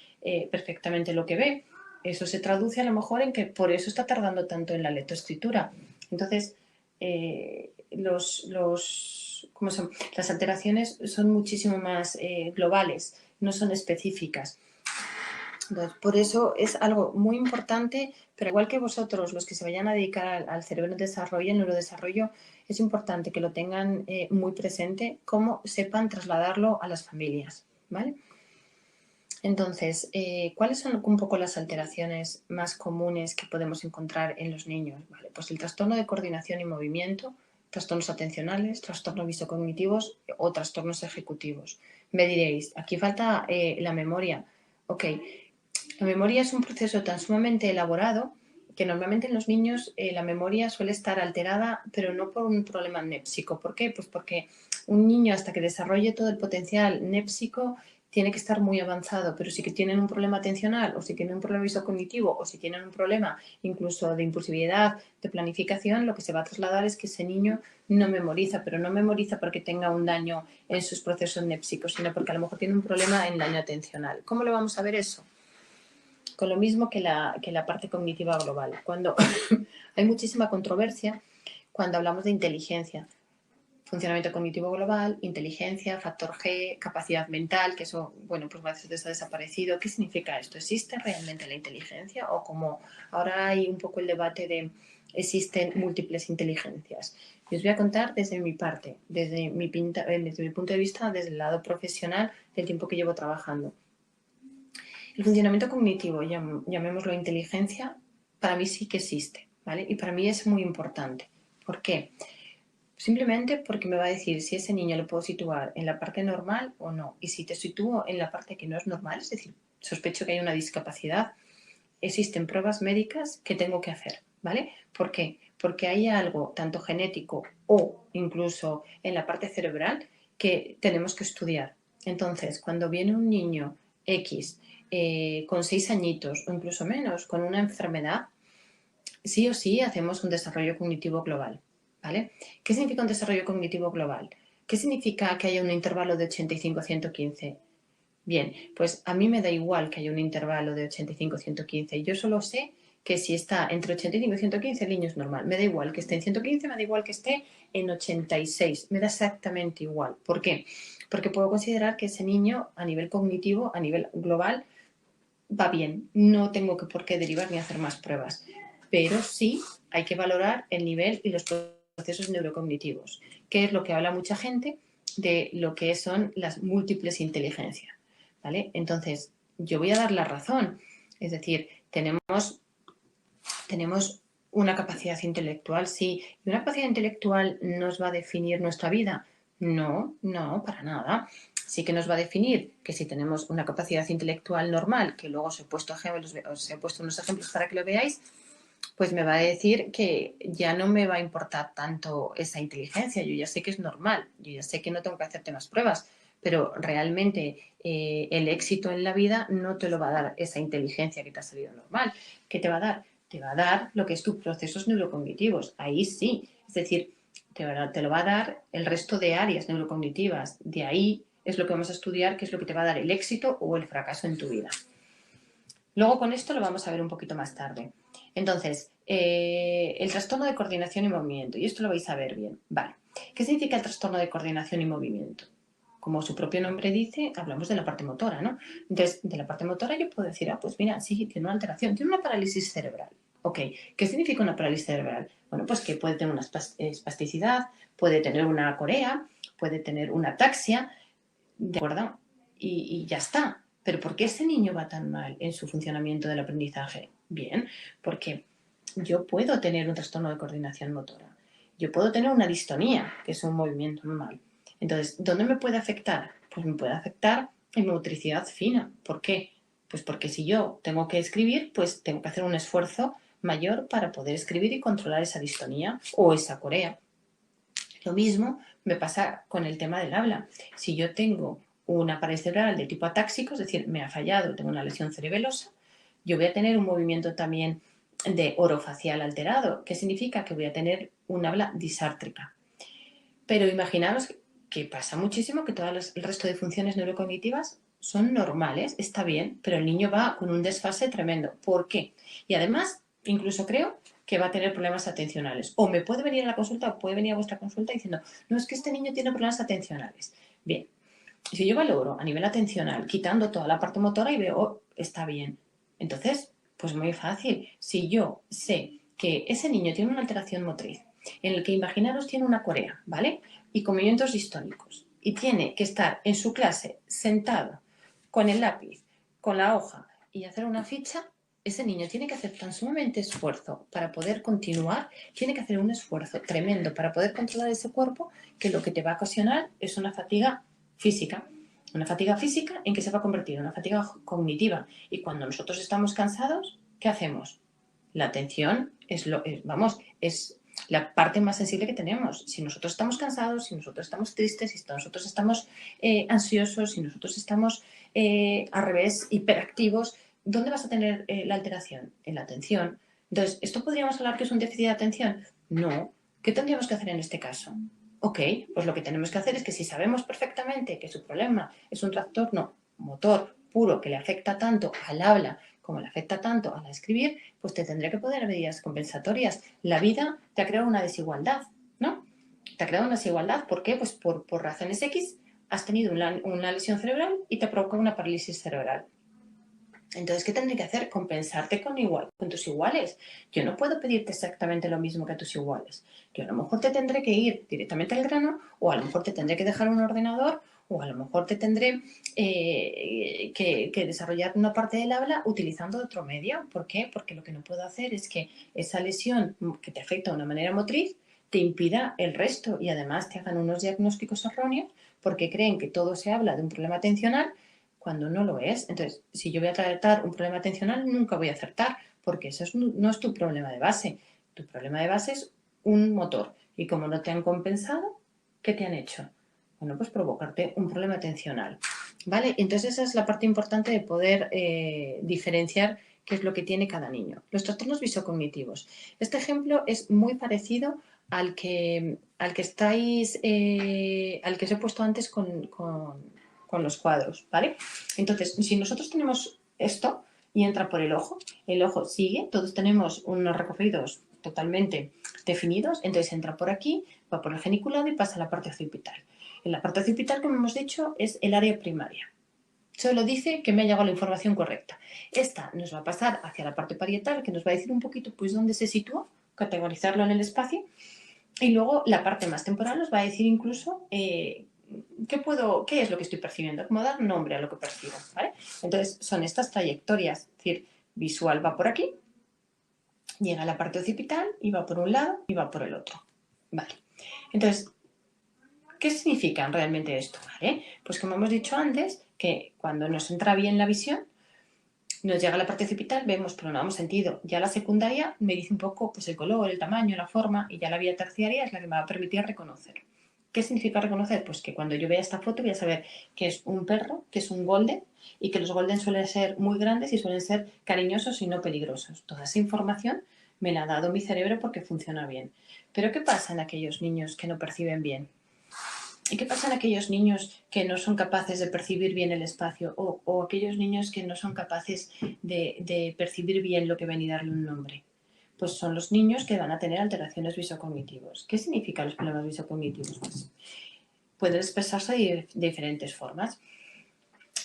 perfectamente lo que ve. Eso se traduce a lo mejor en que por eso está tardando tanto en la lectoescritura. Entonces, ¿cómo son? Las alteraciones son muchísimo más globales, no son específicas. Entonces, por eso es algo muy importante, pero igual que vosotros, los que se vayan a dedicar al cerebro en desarrollo, el neurodesarrollo, es importante que lo tengan muy presente, cómo sepan trasladarlo a las familias, ¿vale? Entonces, ¿cuáles son un poco las alteraciones más comunes que podemos encontrar en los niños? Vale, pues el trastorno de coordinación y movimiento, trastornos atencionales, trastornos visocognitivos o trastornos ejecutivos. Me diréis, aquí falta la memoria. Ok, la memoria es un proceso tan sumamente elaborado que normalmente en los niños la memoria suele estar alterada, pero no por un problema népsico. ¿Por qué? Pues porque un niño hasta que desarrolle todo el potencial népsico tiene que estar muy avanzado, pero si que tienen un problema atencional o si tienen un problema visocognitivo o si tienen un problema incluso de impulsividad, de planificación, lo que se va a trasladar es que ese niño no memoriza, pero no memoriza porque tenga un daño en sus procesos népsicos, sino porque a lo mejor tiene un problema en daño atencional. ¿Cómo lo vamos a ver eso? Con lo mismo que la parte cognitiva global. Cuando hay muchísima controversia cuando hablamos de inteligencia. Funcionamiento cognitivo global, inteligencia, factor G, capacidad mental, que eso, bueno, pues a veces ha desaparecido. ¿Qué significa esto? ¿Existe realmente la inteligencia? O como ahora hay un poco el debate de existen múltiples inteligencias. Y os voy a contar desde mi parte, desde mi punto de vista, desde el lado profesional, del tiempo que llevo trabajando. El funcionamiento cognitivo, llamémoslo inteligencia, para mí sí que existe, ¿vale? Y para mí es muy importante. ¿Por qué? Simplemente porque me va a decir si ese niño lo puedo situar en la parte normal o no. Y si te sitúo en la parte que no es normal, es decir, sospecho que hay una discapacidad, existen pruebas médicas que tengo que hacer, ¿vale? ¿Por qué? Porque hay algo tanto genético o incluso en la parte cerebral que tenemos que estudiar. Entonces, cuando viene un niño X con 6 añitos o incluso menos, con una enfermedad, sí o sí hacemos un desarrollo cognitivo global, ¿vale? ¿Qué significa un desarrollo cognitivo global? ¿Qué significa que haya un intervalo de 85 a 115? Bien, pues a mí me da igual que haya un intervalo de 85 a 115. Yo solo sé que si está entre 85 y 115 el niño es normal. Me da igual que esté en 115, me da igual que esté en 86. Me da exactamente igual. ¿Por qué? Porque puedo considerar que ese niño a nivel cognitivo, a nivel global, va bien. No tengo que por qué derivar ni hacer más pruebas. Pero sí hay que valorar el nivel y los procesos neurocognitivos, que es lo que habla mucha gente de lo que son las múltiples inteligencias, ¿vale? Entonces, yo voy a dar la razón. Es decir, tenemos una capacidad intelectual, sí. ¿Y una capacidad intelectual nos va a definir nuestra vida? No, no, para nada. Sí que nos va a definir que si tenemos una capacidad intelectual normal, que luego os he puesto unos ejemplos para que lo veáis, pues me va a decir que ya no me va a importar tanto esa inteligencia. Yo ya sé que es normal, yo ya sé que no tengo que hacerte más pruebas, pero realmente el éxito en la vida no te lo va a dar esa inteligencia que te ha salido normal. ¿Qué te va a dar? Te va a dar lo que es tus procesos neurocognitivos. Ahí sí. Es decir, te lo va a dar el resto de áreas neurocognitivas. De ahí es lo que vamos a estudiar, qué es lo que te va a dar el éxito o el fracaso en tu vida. Luego con esto lo vamos a ver un poquito más tarde. Entonces, el trastorno de coordinación y movimiento, y esto lo vais a ver bien. Vale. ¿Qué significa el trastorno de coordinación y movimiento? Como su propio nombre dice, hablamos de la parte motora, ¿no? Entonces, de la parte motora yo puedo decir, pues mira, sí, tiene una alteración, tiene una parálisis cerebral. Ok, ¿qué significa una parálisis cerebral? Bueno, pues que puede tener una espasticidad, puede tener una corea, puede tener una ataxia, ¿de acuerdo? Y ya está. Pero ¿por qué ese niño va tan mal en su funcionamiento del aprendizaje? Bien, porque yo puedo tener un trastorno de coordinación motora. Yo puedo tener una distonía, que es un movimiento normal. Entonces, ¿dónde me puede afectar? Pues me puede afectar en motricidad fina. ¿Por qué? Pues porque si yo tengo que escribir, pues tengo que hacer un esfuerzo mayor para poder escribir y controlar esa distonía o esa corea. Lo mismo me pasa con el tema del habla. Si yo tengo una parálisis cerebral de tipo atáxico, es decir, me ha fallado, tengo una lesión cerebelosa, yo voy a tener un movimiento también de orofacial alterado, que significa que voy a tener un habla disártrica. Pero imaginaros que pasa muchísimo que todas el resto de funciones neurocognitivas son normales, está bien, pero el niño va con un desfase tremendo. ¿Por qué? Y además, incluso creo que va a tener problemas atencionales. O me puede venir a la consulta o puede venir a vuestra consulta diciendo, no, es que este niño tiene problemas atencionales. Bien, si yo valoro a nivel atencional, quitando toda la parte motora y veo, oh, está bien. Entonces, pues muy fácil. Si yo sé que ese niño tiene una alteración motriz, en el que imaginaros tiene una corea, ¿vale? Y con movimientos distónicos. Y tiene que estar en su clase sentado con el lápiz, con la hoja y hacer una ficha, ese niño tiene que hacer tan sumamente esfuerzo para poder continuar, tiene que hacer un esfuerzo tremendo para poder controlar ese cuerpo, que lo que te va a ocasionar es una fatiga física. Una fatiga física en que se va a convertir en una fatiga cognitiva. Y cuando nosotros estamos cansados, ¿qué hacemos? La atención es la parte más sensible que tenemos. Si nosotros estamos cansados, si nosotros estamos tristes, si nosotros estamos ansiosos, si nosotros estamos al revés, hiperactivos, ¿dónde vas a tener la alteración? En la atención. Entonces, ¿esto podríamos hablar que es un déficit de atención? No. ¿Qué tendríamos que hacer en este caso? Ok, pues lo que tenemos que hacer es que si sabemos perfectamente que su problema es un trastorno motor puro que le afecta tanto al habla como le afecta tanto al escribir, pues te tendré que poner medidas compensatorias. La vida te ha creado una desigualdad, ¿no? Te ha creado una desigualdad. ¿Por qué? Pues por razones X has tenido una lesión cerebral y te provoca una parálisis cerebral. Entonces, ¿qué tendré que hacer? Compensarte con tus iguales. Yo no puedo pedirte exactamente lo mismo que a tus iguales. Yo a lo mejor te tendré que ir directamente al grano, o a lo mejor te tendré que dejar un ordenador, o a lo mejor te tendré que desarrollar una parte del habla utilizando otro medio. ¿Por qué? Porque lo que no puedo hacer es que esa lesión que te afecta de una manera motriz te impida el resto y además te hagan unos diagnósticos erróneos porque creen que todo se habla de un problema atencional cuando no lo es. Entonces, si yo voy a tratar un problema atencional, nunca voy a acertar porque eso no es tu problema de base. Tu problema de base es un motor y como no te han compensado, ¿qué te han hecho? Bueno, pues provocarte un problema atencional, ¿vale? Entonces esa es la parte importante de poder diferenciar qué es lo que tiene cada niño. Los trastornos visocognitivos. Este ejemplo es muy parecido al que estáis, al que os he puesto antes con los cuadros, ¿vale? Entonces, si nosotros tenemos esto y entra por el ojo sigue, todos tenemos unos recorridos totalmente definidos, entonces entra por aquí, va por el geniculado y pasa a la parte occipital. En la parte occipital, como hemos dicho, es el área primaria. Solo dice que me ha llegado la información correcta. Esta nos va a pasar hacia la parte parietal, que nos va a decir un poquito pues dónde se sitúa, categorizarlo en el espacio. Y luego la parte más temporal nos va a decir incluso qué es lo que estoy percibiendo, cómo dar nombre a lo que percibo, ¿vale? Entonces son estas trayectorias, es decir, visual va por aquí, llega a la parte occipital y va por un lado y va por el otro, ¿vale? Entonces, ¿qué significa realmente esto? ¿Vale? Pues como hemos dicho antes, que cuando nos entra bien la visión, nos llega a la parte occipital, vemos, pero no damos sentido. Ya la secundaria me dice un poco pues, el color, el tamaño, la forma, y ya la vía terciaria es la que me va a permitir reconocer. ¿Qué significa reconocer? Pues que cuando yo vea esta foto voy a saber que es un perro, que es un golden, y que los golden suelen ser muy grandes y suelen ser cariñosos y no peligrosos. Toda esa información me la ha dado mi cerebro porque funciona bien. Pero ¿qué pasa en aquellos niños que no perciben bien? ¿Y qué pasa en aquellos niños que no son capaces de percibir bien el espacio o aquellos niños que no son capaces de percibir bien lo que ven y darle un nombre? Pues son los niños que van a tener alteraciones visocognitivas. ¿Qué significan los problemas visocognitivos? Pues pueden expresarse de diferentes formas.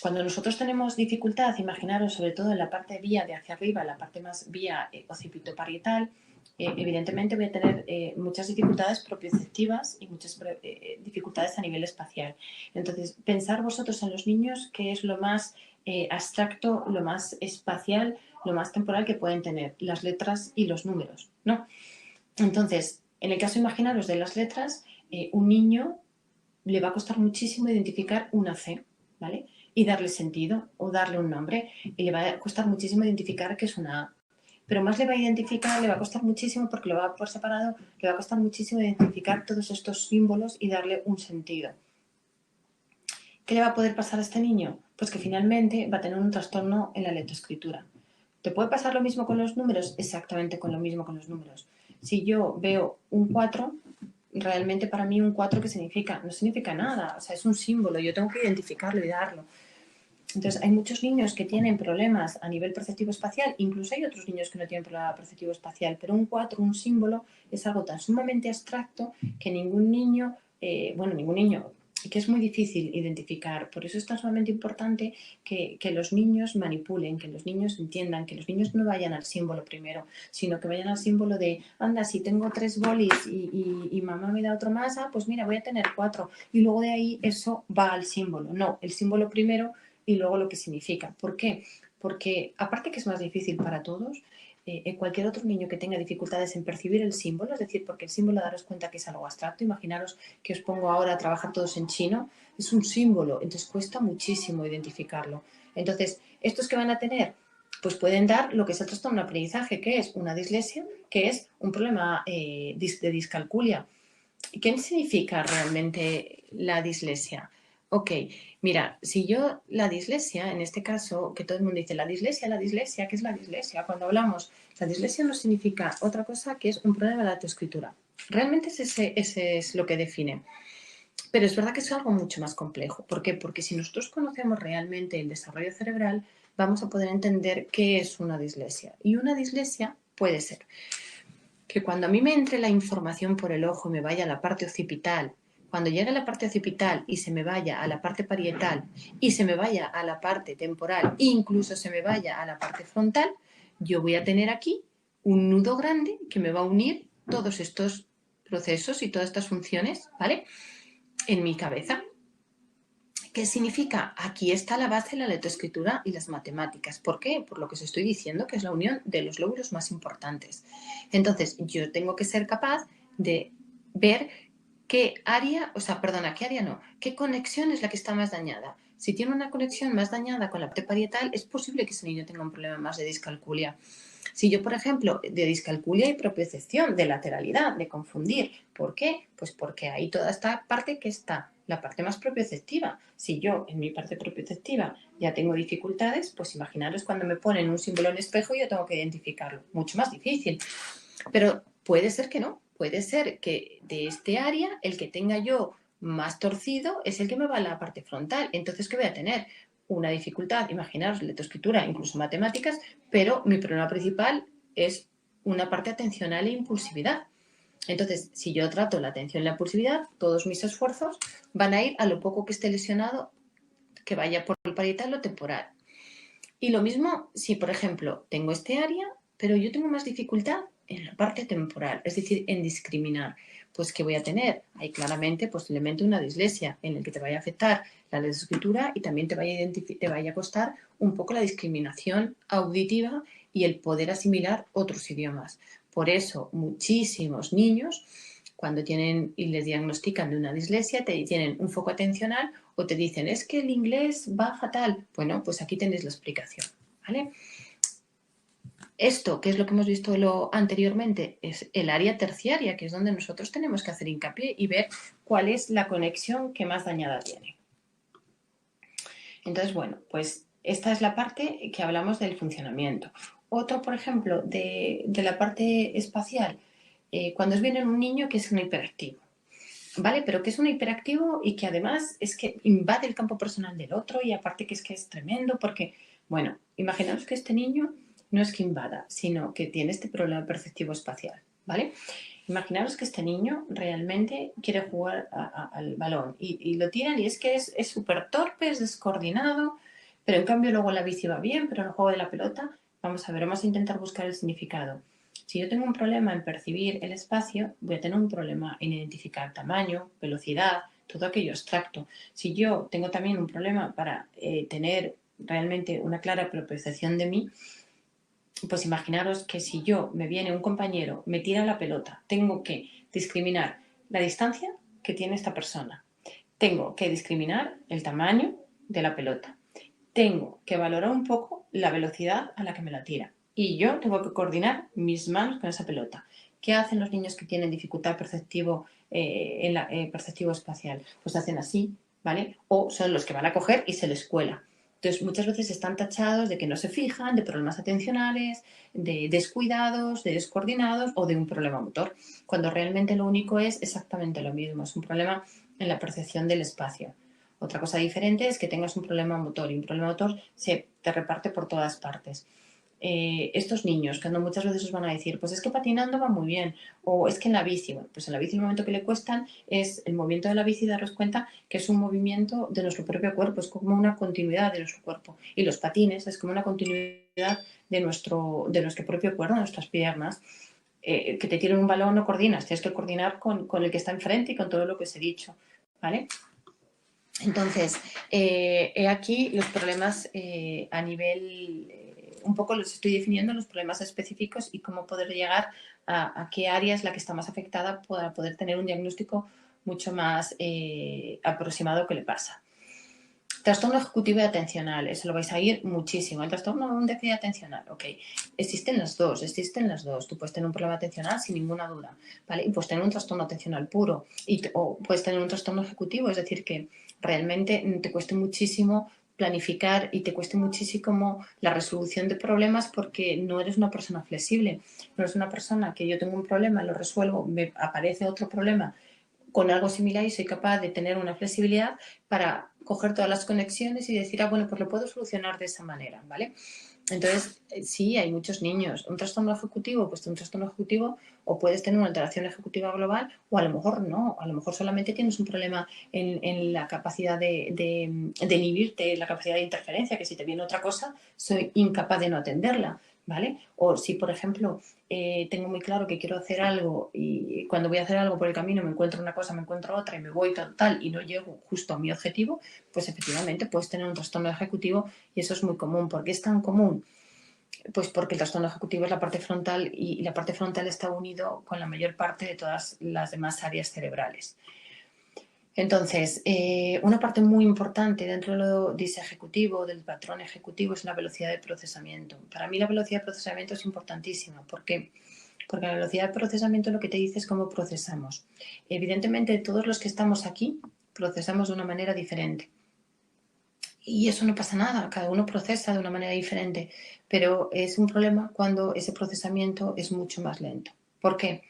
Cuando nosotros tenemos dificultad, imaginaros sobre todo en la parte vía de hacia arriba, la parte más vía occipitoparietal, evidentemente voy a tener muchas dificultades propioceptivas y muchas dificultades a nivel espacial. Entonces, pensar vosotros en los niños qué es lo más abstracto, lo más espacial, lo más temporal que pueden tener, las letras y los números, ¿no? Entonces, en el caso imaginaros de las letras, un niño le va a costar muchísimo identificar una C, ¿vale? Y darle sentido o darle un nombre. Y le va a costar muchísimo identificar que es una A. Pero más le va a costar muchísimo porque lo va por separado, le va a costar muchísimo identificar todos estos símbolos y darle un sentido. ¿Qué le va a poder pasar a este niño? Pues que finalmente va a tener un trastorno en la lectoescritura. ¿Te puede pasar lo mismo con los números? Exactamente con lo mismo con los números. Si yo veo un 4, realmente para mí un 4 ¿qué significa? No significa nada, o sea, es un símbolo, yo tengo que identificarlo y darlo. Entonces, hay muchos niños que tienen problemas a nivel perceptivo espacial, incluso hay otros niños que no tienen problema perceptivo espacial, pero un 4, un símbolo, es algo tan sumamente abstracto que ningún niño, que es muy difícil identificar. Por eso es tan sumamente importante que los niños manipulen, que los niños entiendan, que los niños no vayan al símbolo primero, sino que vayan al símbolo de, anda, si tengo 3 bolis y mamá me da otro más, pues mira, voy a tener 4. Y luego de ahí eso va al símbolo. No, el símbolo primero y luego lo que significa. ¿Por qué? Porque aparte que es más difícil para todos, cualquier otro niño que tenga dificultades en percibir el símbolo, es decir, porque el símbolo daros cuenta que es algo abstracto, imaginaros que os pongo ahora a trabajar todos en chino, es un símbolo, entonces cuesta muchísimo identificarlo. Entonces, estos que van a tener, pues pueden dar lo que es el trastorno de aprendizaje, que es una dislexia, que es un problema de discalculia. ¿Qué significa realmente la dislexia? Ok, mira, si yo la dislexia, en este caso, que todo el mundo dice la dislexia, ¿qué es la dislexia? Cuando hablamos, la dislexia no significa otra cosa que es un problema de la lectoescritura. Realmente ese es lo que define. Pero es verdad que es algo mucho más complejo. ¿Por qué? Porque si nosotros conocemos realmente el desarrollo cerebral, vamos a poder entender qué es una dislexia. Y una dislexia puede ser que cuando a mí me entre la información por el ojo y me vaya a la parte occipital, cuando llegue a la parte occipital y se me vaya a la parte parietal y se me vaya a la parte temporal, incluso se me vaya a la parte frontal, yo voy a tener aquí un nudo grande que me va a unir todos estos procesos y todas estas funciones, ¿vale? En mi cabeza. ¿Qué significa? Aquí está la base de la lectoescritura y las matemáticas. ¿Por qué? Por lo que os estoy diciendo, que es la unión de los lóbulos más importantes. Entonces, yo tengo que ser capaz de ver qué área, o sea, perdona, qué área no, qué conexión es la que está más dañada. Si tiene una conexión más dañada con la parte parietal, es posible que ese niño tenga un problema más de discalculia. Si yo, por ejemplo, de discalculia y propiocepción, de lateralidad, de confundir, ¿por qué? Pues porque hay toda esta parte que está, la parte más propioceptiva. Si yo en mi parte propioceptiva ya tengo dificultades, pues imaginaros cuando me ponen un símbolo en espejo y yo tengo que identificarlo. Mucho más difícil. Pero puede ser que no. Puede ser que de este área el que tenga yo más torcido es el que me va a la parte frontal. Entonces, ¿qué voy a tener? Una dificultad, imaginaros, lectoescritura, incluso matemáticas, pero mi problema principal es una parte atencional e impulsividad. Entonces, si yo trato la atención y la impulsividad, todos mis esfuerzos van a ir a lo poco que esté lesionado, que vaya por el parietal o temporal. Y lo mismo si, por ejemplo, tengo este área, pero yo tengo más dificultad en la parte temporal, es decir, en discriminar. Pues, ¿qué voy a tener? Ahí claramente posiblemente una dislexia en el que te vaya a afectar la escritura y también te vaya a costar un poco la discriminación auditiva y el poder asimilar otros idiomas. Por eso, muchísimos niños, cuando tienen y les diagnostican de una dislexia, te tienen un foco atencional o te dicen, es que el inglés va fatal. Bueno, pues aquí tenéis la explicación, ¿vale? Esto, que es lo que hemos visto anteriormente, es el área terciaria, que es donde nosotros tenemos que hacer hincapié y ver cuál es la conexión que más dañada tiene. Entonces, bueno, pues esta es la parte que hablamos del funcionamiento. Otro, por ejemplo, de la parte espacial, cuando viene un niño que es un hiperactivo. ¿Vale? Pero que es un hiperactivo y que además es que invade el campo personal del otro y aparte que es tremendo porque, bueno, imaginaos que este niño no es que invada, sino que tiene este problema perceptivo espacial, ¿vale? Imaginaos que este niño realmente quiere jugar al balón y lo tiran y es que es súper torpe, es descoordinado, pero en cambio luego la bici va bien, pero en el juego de la pelota, vamos a ver, vamos a intentar buscar el significado. Si yo tengo un problema en percibir el espacio, voy a tener un problema en identificar tamaño, velocidad, todo aquello abstracto. Si yo tengo también un problema para tener realmente una clara propiocepción de mí, pues imaginaros que si yo me viene un compañero, me tira la pelota, tengo que discriminar la distancia que tiene esta persona. Tengo que discriminar el tamaño de la pelota. Tengo que valorar un poco la velocidad a la que me la tira. Y yo tengo que coordinar mis manos con esa pelota. ¿Qué hacen los niños que tienen dificultad perceptivo, perceptivo espacial? Pues hacen así, ¿vale? O son los que van a coger y se les cuela. Entonces, muchas veces están tachados de que no se fijan, de problemas atencionales, de descuidados, de descoordinados o de un problema motor, cuando realmente lo único es exactamente lo mismo, es un problema en la percepción del espacio. Otra cosa diferente es que tengas un problema motor y un problema motor se te reparte por todas partes. Estos niños, cuando muchas veces os van a decir, pues es que patinando va muy bien, o es que en la bici, bueno, pues en la bici el momento que le cuestan es el movimiento de la bici, daros cuenta que es un movimiento de nuestro propio cuerpo, es como una continuidad de nuestro cuerpo. Y los patines es como una continuidad de nuestro propio cuerpo, de nuestras piernas. Que te tiren un balón no coordinas, tienes que coordinar con el que está enfrente y con todo lo que os he dicho, ¿vale? Entonces, he aquí los problemas a nivel, un poco los estoy definiendo, los problemas específicos y cómo poder llegar a qué área es la que está más afectada para poder tener un diagnóstico mucho más aproximado que le pasa. Trastorno ejecutivo y atencional, eso lo vais a ir muchísimo. El trastorno de un déficit atencional, ok. Existen las dos. Tú puedes tener un problema atencional sin ninguna duda, ¿vale? Y puedes tener un trastorno atencional puro o puedes tener un trastorno ejecutivo, es decir, que realmente te cueste muchísimo planificar y te cueste muchísimo la resolución de problemas porque no eres una persona flexible. No eres una persona que yo tengo un problema, lo resuelvo, me aparece otro problema con algo similar y soy capaz de tener una flexibilidad para coger todas las conexiones y decir, bueno, pues lo puedo solucionar de esa manera, ¿vale? Entonces, sí, hay muchos niños. Un trastorno ejecutivo, pues un trastorno ejecutivo o puedes tener una alteración ejecutiva global o a lo mejor no, a lo mejor solamente tienes un problema en la capacidad de inhibirte, la capacidad de interferencia, que si te viene otra cosa, soy incapaz de no atenderla, ¿vale? O si, por ejemplo, tengo muy claro que quiero hacer algo y cuando voy a hacer algo por el camino me encuentro una cosa, me encuentro otra y me voy tal y no llego justo a mi objetivo, pues efectivamente puedes tener un trastorno ejecutivo y eso es muy común. ¿Por qué es tan común? Pues porque el trastorno ejecutivo es la parte frontal y la parte frontal está unido con la mayor parte de todas las demás áreas cerebrales. Entonces, una parte muy importante dentro de lo disejecutivo, del patrón ejecutivo, es la velocidad de procesamiento. Para mí la velocidad de procesamiento es importantísima. ¿Por qué? Porque la velocidad de procesamiento lo que te dice es cómo procesamos. Evidentemente, todos los que estamos aquí procesamos de una manera diferente. Y eso no pasa nada, cada uno procesa de una manera diferente, pero es un problema cuando ese procesamiento es mucho más lento. ¿Por qué?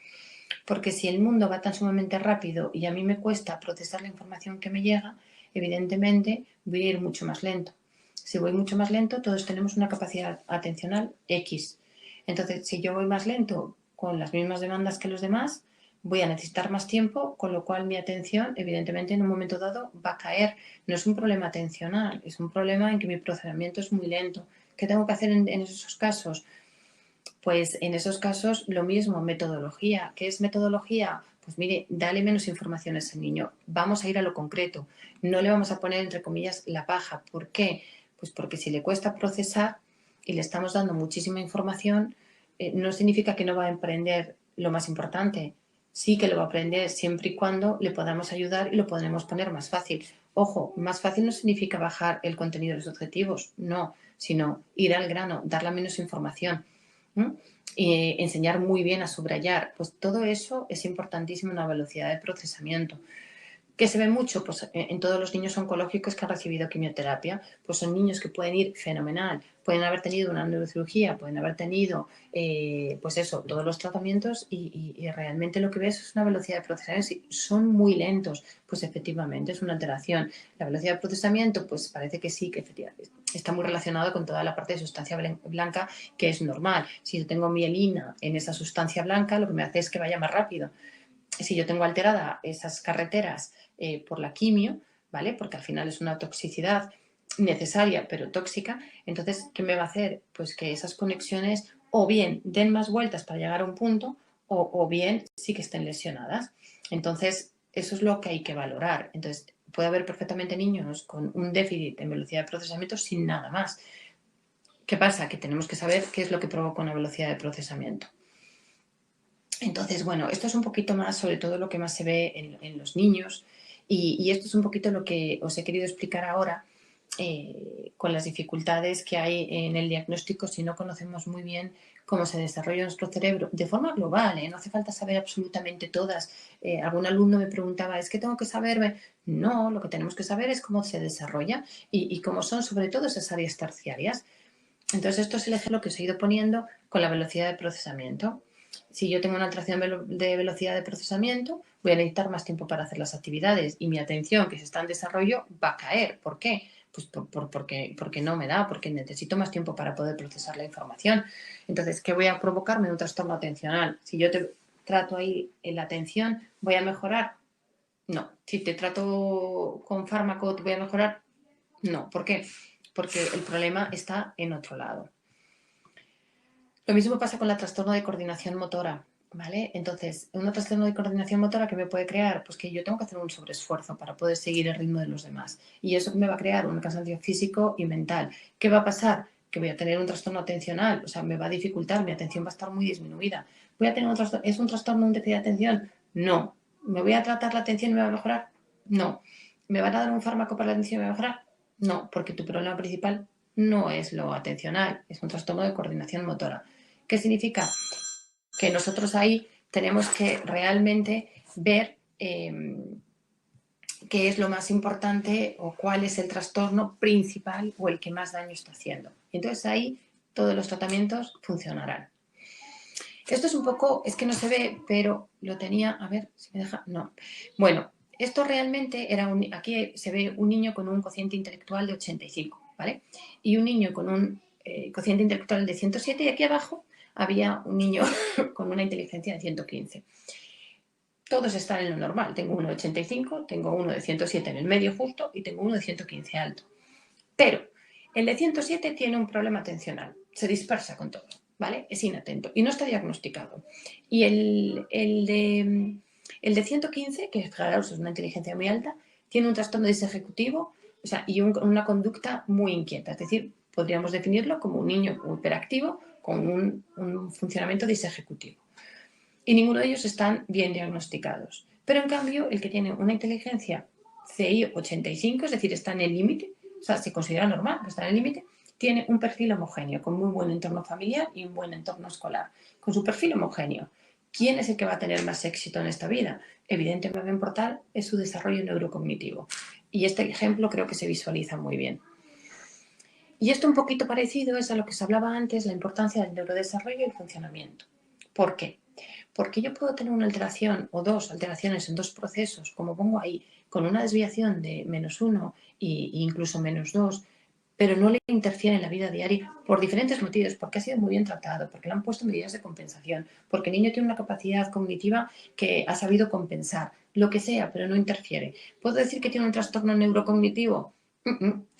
Porque si el mundo va tan sumamente rápido y a mí me cuesta procesar la información que me llega, evidentemente voy a ir mucho más lento. Si voy mucho más lento, todos tenemos una capacidad atencional X. Entonces, si yo voy más lento con las mismas demandas que los demás, voy a necesitar más tiempo, con lo cual mi atención, evidentemente, en un momento dado va a caer. No es un problema atencional, es un problema en que mi procesamiento es muy lento. ¿Qué tengo que hacer en esos casos? Pues en esos casos lo mismo, metodología. ¿Qué es metodología? Pues mire, dale menos información a ese niño. Vamos a ir a lo concreto. No le vamos a poner, entre comillas, la paja. ¿Por qué? Pues porque si le cuesta procesar y le estamos dando muchísima información, no significa que no va a aprender lo más importante. Sí que lo va a aprender siempre y cuando le podamos ayudar y lo podremos poner más fácil. Ojo, más fácil no significa bajar el contenido de los objetivos, no, sino ir al grano, darle menos información. Enseñar muy bien a subrayar, pues todo eso es importantísimo en la velocidad de procesamiento. ¿Qué se ve mucho? Pues en todos los niños oncológicos que han recibido quimioterapia, pues son niños que pueden ir fenomenal, pueden haber tenido una neurocirugía, pueden haber tenido, pues eso, todos los tratamientos y realmente lo que ves es una velocidad de procesamiento. Son muy lentos, pues efectivamente es una alteración. La velocidad de procesamiento, pues parece que sí, que efectivamente está muy relacionado con toda la parte de sustancia blanca, que es normal. Si yo tengo mielina en esa sustancia blanca, lo que me hace es que vaya más rápido. Si yo tengo alterada esas carreteras por la quimio, ¿vale? Porque al final es una toxicidad necesaria pero tóxica, entonces, ¿qué me va a hacer? Pues que esas conexiones o bien den más vueltas para llegar a un punto o bien sí que estén lesionadas. Entonces, eso es lo que hay que valorar. Entonces, puede haber perfectamente niños con un déficit en velocidad de procesamiento sin nada más. ¿Qué pasa? Que tenemos que saber qué es lo que provoca una velocidad de procesamiento. Entonces, bueno, esto es un poquito más sobre todo lo que más se ve en los niños y esto es un poquito lo que os he querido explicar ahora con las dificultades que hay en el diagnóstico si no conocemos muy bien cómo se desarrolla nuestro cerebro de forma global, no hace falta saber absolutamente todas. Algún alumno me preguntaba, ¿es que tengo que saberme? No, lo que tenemos que saber es cómo se desarrolla y cómo son sobre todo esas áreas terciarias. Entonces, esto es el ejemplo que os he ido poniendo con la velocidad de procesamiento. Si yo tengo una alteración de velocidad de procesamiento, voy a necesitar más tiempo para hacer las actividades y mi atención, que se está en desarrollo, va a caer. ¿Por qué? Pues porque no me da, porque necesito más tiempo para poder procesar la información. Entonces, ¿qué voy a provocarme? Un trastorno atencional. Si yo te trato ahí en la atención, ¿voy a mejorar? No. Si te trato con fármaco, ¿te voy a mejorar? No. ¿Por qué? Porque el problema está en otro lado. Lo mismo pasa con el trastorno de coordinación motora, ¿vale? Entonces, un trastorno de coordinación motora que me puede crear, pues que yo tengo que hacer un sobreesfuerzo para poder seguir el ritmo de los demás. Y eso me va a crear un cansancio físico y mental. ¿Qué va a pasar? Que voy a tener un trastorno atencional, o sea, me va a dificultar, mi atención va a estar muy disminuida. ¿Voy a tener un trastorno? ¿Es un trastorno, un déficit de atención? No. ¿Me voy a tratar la atención y me va a mejorar? No. ¿Me van a dar un fármaco para la atención y me va a mejorar? No, porque tu problema principal no es lo atencional, es un trastorno de coordinación motora. ¿Qué significa? Que nosotros ahí tenemos que realmente ver qué es lo más importante o cuál es el trastorno principal o el que más daño está haciendo. Entonces ahí todos los tratamientos funcionarán. Esto es un poco, es que no se ve, pero lo tenía, a ver si me deja, no. Bueno, esto realmente era aquí se ve un niño con un cociente intelectual de 85, ¿vale? Y un niño con un cociente intelectual de 107 y aquí abajo había un niño con una inteligencia de 115. Todos están en lo normal. Tengo uno de 85, tengo uno de 107 en el medio justo y tengo uno de 115 alto. Pero el de 107 tiene un problema atencional, se dispersa con todo, ¿vale? Es inatento y no está diagnosticado. Y el de 115, que fijaros, es una inteligencia muy alta, tiene un trastorno disejecutivo, o sea, y una conducta muy inquieta, es decir, podríamos definirlo como un niño hiperactivo con un funcionamiento disejecutivo. Y ninguno de ellos están bien diagnosticados. Pero en cambio, el que tiene una inteligencia CI 85, es decir, está en el límite, o sea, se considera normal, pero está en el límite, tiene un perfil homogéneo, con muy buen entorno familiar y un buen entorno escolar. Con su perfil homogéneo, ¿quién es el que va a tener más éxito en esta vida? Evidentemente, en Portal es su desarrollo neurocognitivo. Y este ejemplo creo que se visualiza muy bien. Y esto un poquito parecido es a lo que se hablaba antes, la importancia del neurodesarrollo y el funcionamiento. ¿Por qué? Porque yo puedo tener una alteración o dos alteraciones en dos procesos, como pongo ahí, con una desviación de -1 e incluso -2, pero no le interfiere en la vida diaria por diferentes motivos, porque ha sido muy bien tratado, porque le han puesto medidas de compensación, porque el niño tiene una capacidad cognitiva que ha sabido compensar, lo que sea, pero no interfiere. ¿Puedo decir que tiene un trastorno neurocognitivo?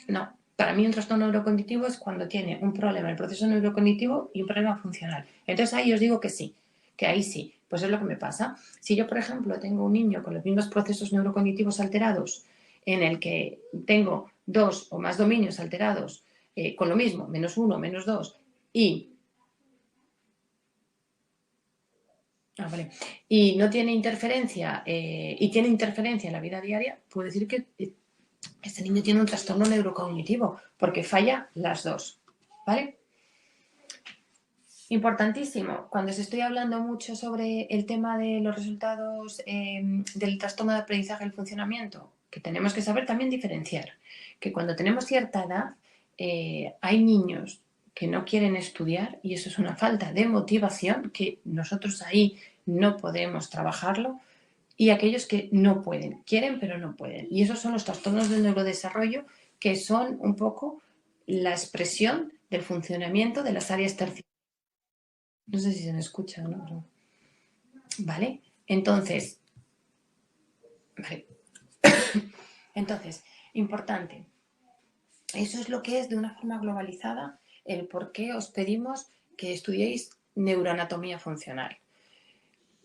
No. Para mí un trastorno neurocognitivo es cuando tiene un problema en el proceso neurocognitivo y un problema funcional. Entonces ahí os digo que sí, que ahí sí. Pues es lo que me pasa. Si yo, por ejemplo, tengo un niño con los mismos procesos neurocognitivos alterados, en el que tengo 2 o más dominios alterados con lo mismo, -1, -2, y no tiene interferencia y tiene interferencia en la vida diaria, puedo decir que este niño tiene un trastorno neurocognitivo porque falla las dos, ¿vale? Importantísimo, cuando se estoy hablando mucho sobre el tema de los resultados del trastorno de aprendizaje y el funcionamiento, que tenemos que saber también diferenciar, que cuando tenemos cierta edad hay niños que no quieren estudiar y eso es una falta de motivación que nosotros ahí no podemos trabajarlo, y aquellos que no pueden, quieren pero no pueden. Y esos son los trastornos del neurodesarrollo, que son un poco la expresión del funcionamiento de las áreas terciarias. No sé si se me escucha, ¿no? ¿Vale? Entonces, vale. Entonces, importante. Eso es lo que es de una forma globalizada el por qué os pedimos que estudiéis neuroanatomía funcional.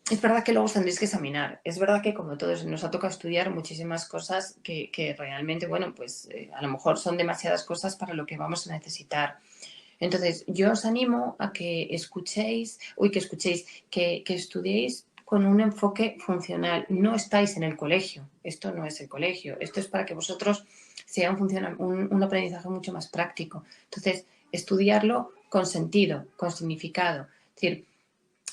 Es verdad que luego os tendréis que examinar. Es verdad que, como todos, nos ha tocado estudiar muchísimas cosas que realmente, bueno, pues a lo mejor son demasiadas cosas para lo que vamos a necesitar. Entonces, yo os animo a que que estudiéis con un enfoque funcional. No estáis en el colegio. Esto no es el colegio. Esto es para que vosotros sea un aprendizaje mucho más práctico. Entonces, estudiarlo con sentido, con significado. Es decir,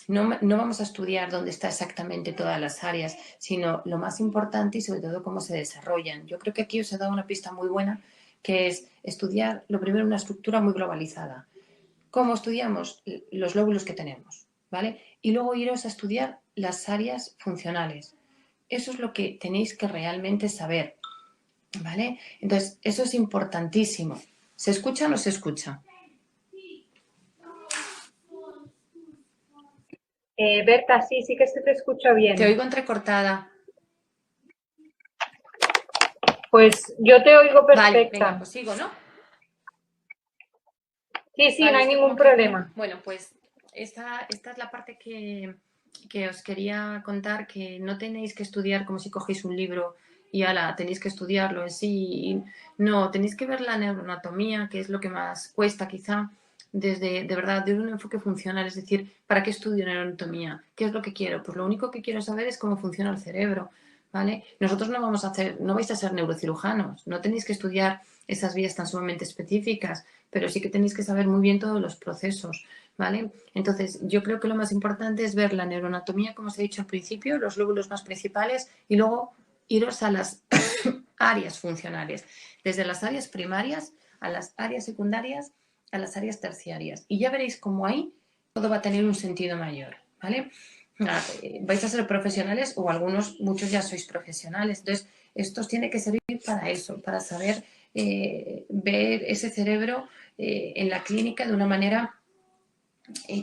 no vamos a estudiar dónde están exactamente todas las áreas, sino lo más importante y sobre todo cómo se desarrollan. Yo creo que aquí os he dado una pista muy buena, que es estudiar, lo primero, una estructura muy globalizada. ¿Cómo estudiamos? Los lóbulos que tenemos, ¿vale? Y luego iros a estudiar las áreas funcionales. Eso es lo que tenéis que realmente saber, ¿vale? Entonces, eso es importantísimo. ¿Se escucha o no se escucha? Berta, sí que se te escucha Te bien. oigo entrecortada. Pues yo te oigo Vale, venga, perfecta. pues sigo, ¿no? Sí, no Vale, hay es que ningún como que... problema. Bueno, pues esta es la parte que os quería contar, que no tenéis que estudiar como si cogéis un libro y ala, tenéis que estudiarlo en sí. No, tenéis que ver la neuroanatomía, que es lo que más cuesta quizá, desde, de verdad, de un enfoque funcional. Es decir, ¿para qué estudio neuroanatomía? ¿Qué es lo que quiero? Pues lo único que quiero saber es cómo funciona el cerebro, ¿vale? Nosotros no vamos a hacer, no vais a ser neurocirujanos, no tenéis que estudiar esas vías tan sumamente específicas, pero sí que tenéis que saber muy bien todos los procesos, ¿vale? Entonces, yo creo que lo más importante es ver la neuroanatomía, como os he dicho al principio, los lóbulos más principales, y luego iros a las áreas funcionales, desde las áreas primarias a las áreas secundarias a las áreas terciarias. Y ya veréis cómo ahí todo va a tener un sentido mayor, ¿vale? Vais a ser profesionales o muchos ya sois profesionales. Entonces, esto os tiene que servir para eso, para saber ver ese cerebro en la clínica de una manera,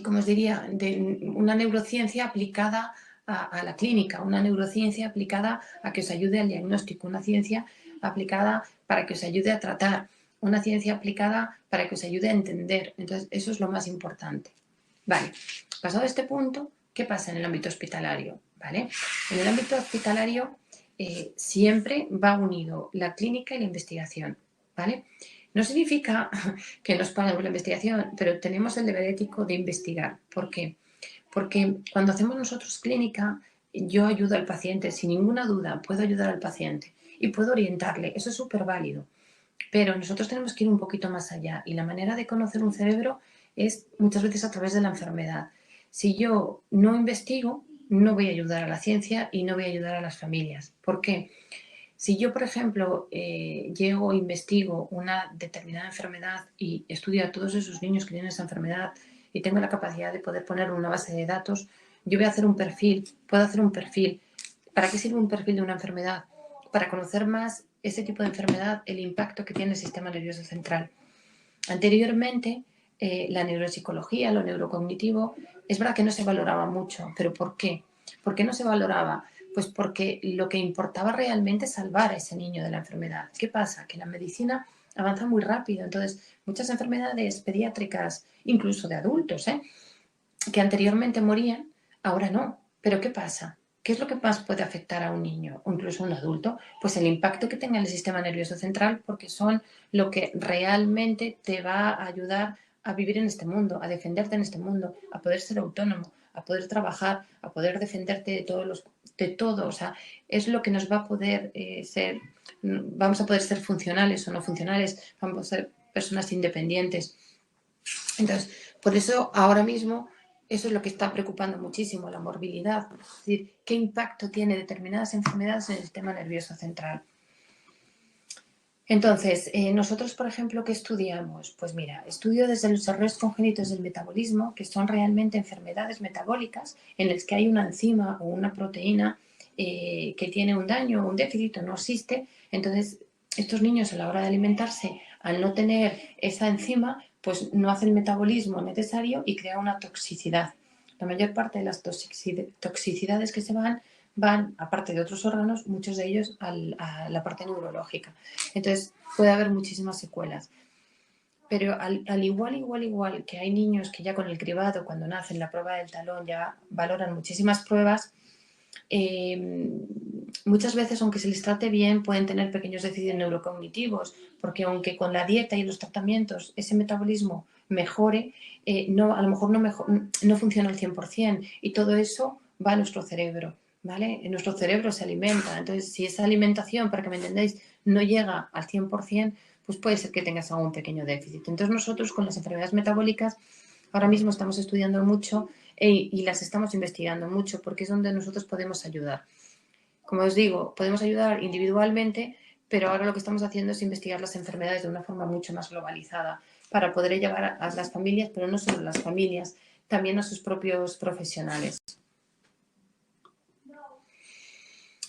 como os diría, de una neurociencia aplicada a la clínica, una neurociencia aplicada a que os ayude al diagnóstico, una ciencia aplicada para que os ayude a tratar, una ciencia aplicada para que os ayude a entender. Entonces, eso es lo más importante. Vale, pasado este punto, ¿qué pasa en el ámbito hospitalario? ¿Vale? En el ámbito hospitalario siempre va unido la clínica y la investigación, ¿vale? No significa que nos paguen por la investigación, pero tenemos el deber ético de investigar. ¿Por qué? Porque cuando hacemos nosotros clínica, yo ayudo al paciente, sin ninguna duda, puedo ayudar al paciente y puedo orientarle, eso es súper válido. Pero nosotros tenemos que ir un poquito más allá y la manera de conocer un cerebro es muchas veces a través de la enfermedad. Si yo no investigo, no voy a ayudar a la ciencia y no voy a ayudar a las familias. ¿Por qué? Si yo, por ejemplo, llego, investigo una determinada enfermedad y estudio a todos esos niños que tienen esa enfermedad y tengo la capacidad de poder poner una base de datos, yo voy a hacer un perfil, puedo hacer un perfil. ¿Para qué sirve un perfil de una enfermedad? Para conocer más ese tipo de enfermedad, el impacto que tiene el sistema nervioso central. Anteriormente, la neuropsicología, lo neurocognitivo, es verdad que no se valoraba mucho, pero ¿por qué? ¿Por qué no se valoraba? Pues porque lo que importaba realmente es salvar a ese niño de la enfermedad. ¿Qué pasa? Que la medicina avanza muy rápido, entonces muchas enfermedades pediátricas, incluso de adultos, que anteriormente morían, ahora no. ¿Pero qué pasa? ¿Qué es lo que más puede afectar a un niño o incluso a un adulto? Pues el impacto que tenga en el sistema nervioso central, porque son lo que realmente te va a ayudar a vivir en este mundo, a defenderte en este mundo, a poder ser autónomo, a poder trabajar, a poder defenderte de todo. O sea, es lo que nos va a poder vamos a poder ser funcionales o no funcionales, vamos a ser personas independientes. Entonces, por eso ahora mismo eso es lo que está preocupando muchísimo, la morbilidad, es decir, qué impacto tiene determinadas enfermedades en el sistema nervioso central. Entonces, nosotros, por ejemplo, ¿qué estudiamos? Pues mira, estudio desde los errores congénitos del metabolismo, que son realmente enfermedades metabólicas en las que hay una enzima o una proteína que tiene un daño o un déficit o no existe. Entonces, estos niños a la hora de alimentarse, al no tener esa enzima, pues no hacen el metabolismo necesario y crea una toxicidad. La mayor parte de las toxicidades que se van, aparte de otros órganos, muchos de ellos a la parte neurológica. Entonces, puede haber muchísimas secuelas. Pero al igual que hay niños que ya con el cribado, cuando nacen, la prueba del talón, ya valoran muchísimas pruebas, muchas veces, aunque se les trate bien, pueden tener pequeños déficits neurocognitivos, porque aunque con la dieta y los tratamientos ese metabolismo mejore, a lo mejor no funciona al 100% y todo eso va a nuestro cerebro, ¿vale? Nuestro cerebro se alimenta, entonces si esa alimentación, para que me entendáis, no llega al 100%, pues puede ser que tengas algún pequeño déficit. Entonces nosotros con las enfermedades metabólicas ahora mismo estamos estudiando mucho y las estamos investigando mucho porque es donde nosotros podemos ayudar. Como os digo, podemos ayudar individualmente, pero ahora lo que estamos haciendo es investigar las enfermedades de una forma mucho más globalizada para poder llevar a las familias, pero no solo a las familias, también a sus propios profesionales.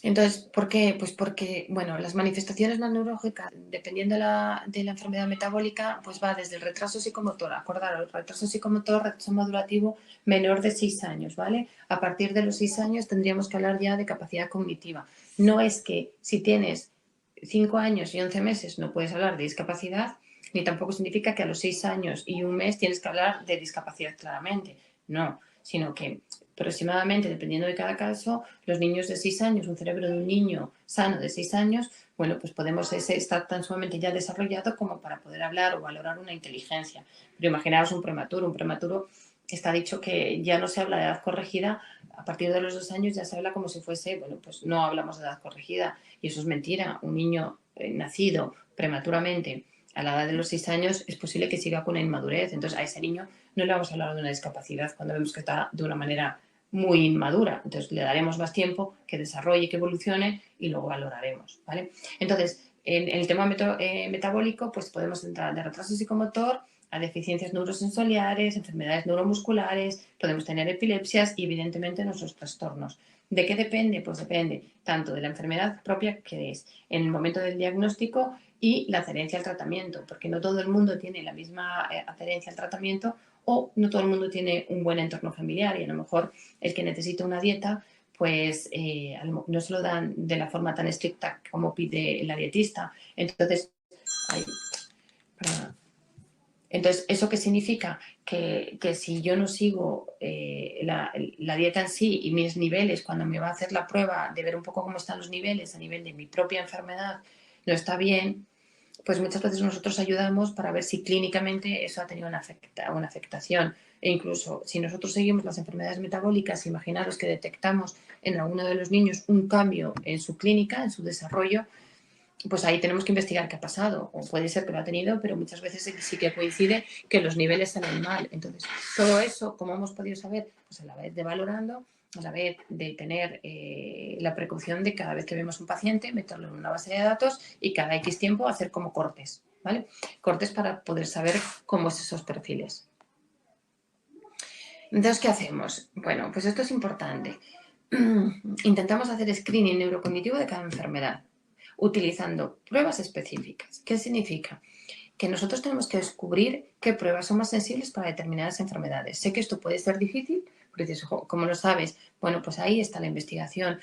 Entonces, ¿por qué? Pues porque, bueno, las manifestaciones no neurológicas, dependiendo de la enfermedad metabólica, pues va desde el retraso psicomotor, acordaros, el retraso psicomotor, retraso madurativo menor de 6 años, ¿vale? A partir de los 6 años tendríamos que hablar ya de capacidad cognitiva. No es que si tienes 5 años y 11 meses no puedes hablar de discapacidad, ni tampoco significa que a los 6 años y un mes tienes que hablar de discapacidad claramente. No, sino que aproximadamente, dependiendo de cada caso, los niños de 6 años, un cerebro de un niño sano de 6 años, bueno, pues podemos estar tan sumamente ya desarrollado como para poder hablar o valorar una inteligencia. Pero imaginaos un prematuro está dicho que ya no se habla de edad corregida, a partir de los 2 años ya se habla como si fuese, bueno, pues no hablamos de edad corregida y eso es mentira. Un niño nacido prematuramente a la edad de los 6 años es posible que siga con una inmadurez, entonces a ese niño no le vamos a hablar de una discapacidad cuando vemos que está de una manera muy inmadura. Entonces le daremos más tiempo que desarrolle, que evolucione y luego valoraremos, ¿vale? Entonces, en el tema metabólico, pues podemos entrar de retraso psicomotor a deficiencias neurosensoriales, enfermedades neuromusculares, podemos tener epilepsias y evidentemente nuestros trastornos. ¿De qué depende? Pues depende tanto de la enfermedad propia que es en el momento del diagnóstico y la adherencia al tratamiento, porque no todo el mundo tiene la misma adherencia al tratamiento o no todo el mundo tiene un buen entorno familiar y a lo mejor el que necesita una dieta pues no se lo dan de la forma tan estricta como pide la dietista. Entonces, entonces, ¿eso qué significa? Que si yo no sigo la dieta en sí y mis niveles, cuando me va a hacer la prueba de ver un poco cómo están los niveles a nivel de mi propia enfermedad, no está bien, pues muchas veces nosotros ayudamos para ver si clínicamente eso ha tenido una afectación. E incluso si nosotros seguimos las enfermedades metabólicas, imaginaros que detectamos en alguno de los niños un cambio en su clínica, en su desarrollo, pues ahí tenemos que investigar qué ha pasado. O puede ser que lo ha tenido, pero muchas veces sí que coincide que los niveles salen mal. Entonces, todo eso, como hemos podido saber, pues a la vez de valorando, a la vez de tener la precaución de cada vez que vemos un paciente, meterlo en una base de datos y cada X tiempo hacer como cortes, ¿vale? Cortes para poder saber cómo es esos perfiles. Entonces, ¿qué hacemos? Bueno, pues esto es importante. Intentamos hacer screening neurocognitivo de cada enfermedad, utilizando pruebas específicas. ¿Qué significa? Que nosotros tenemos que descubrir qué pruebas son más sensibles para determinadas enfermedades. Sé que esto puede ser difícil, porque dices, ¿cómo lo sabes? Bueno, pues ahí está la investigación.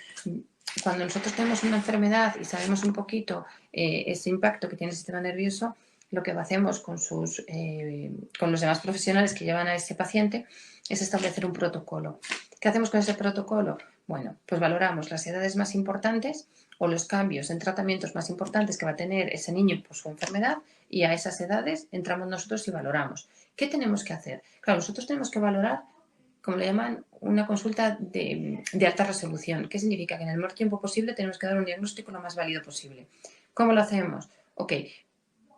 Cuando nosotros tenemos una enfermedad y sabemos un poquito ese impacto que tiene el sistema nervioso, lo que hacemos con los demás profesionales que llevan a ese paciente es establecer un protocolo. ¿Qué hacemos con ese protocolo? Bueno, pues valoramos las edades más importantes o los cambios en tratamientos más importantes que va a tener ese niño por su enfermedad, y a esas edades entramos nosotros y valoramos. ¿Qué tenemos que hacer? Claro, nosotros tenemos que valorar, como le llaman, una consulta de alta resolución. ¿Qué significa? Que en el menor tiempo posible tenemos que dar un diagnóstico lo más válido posible. ¿Cómo lo hacemos? Ok,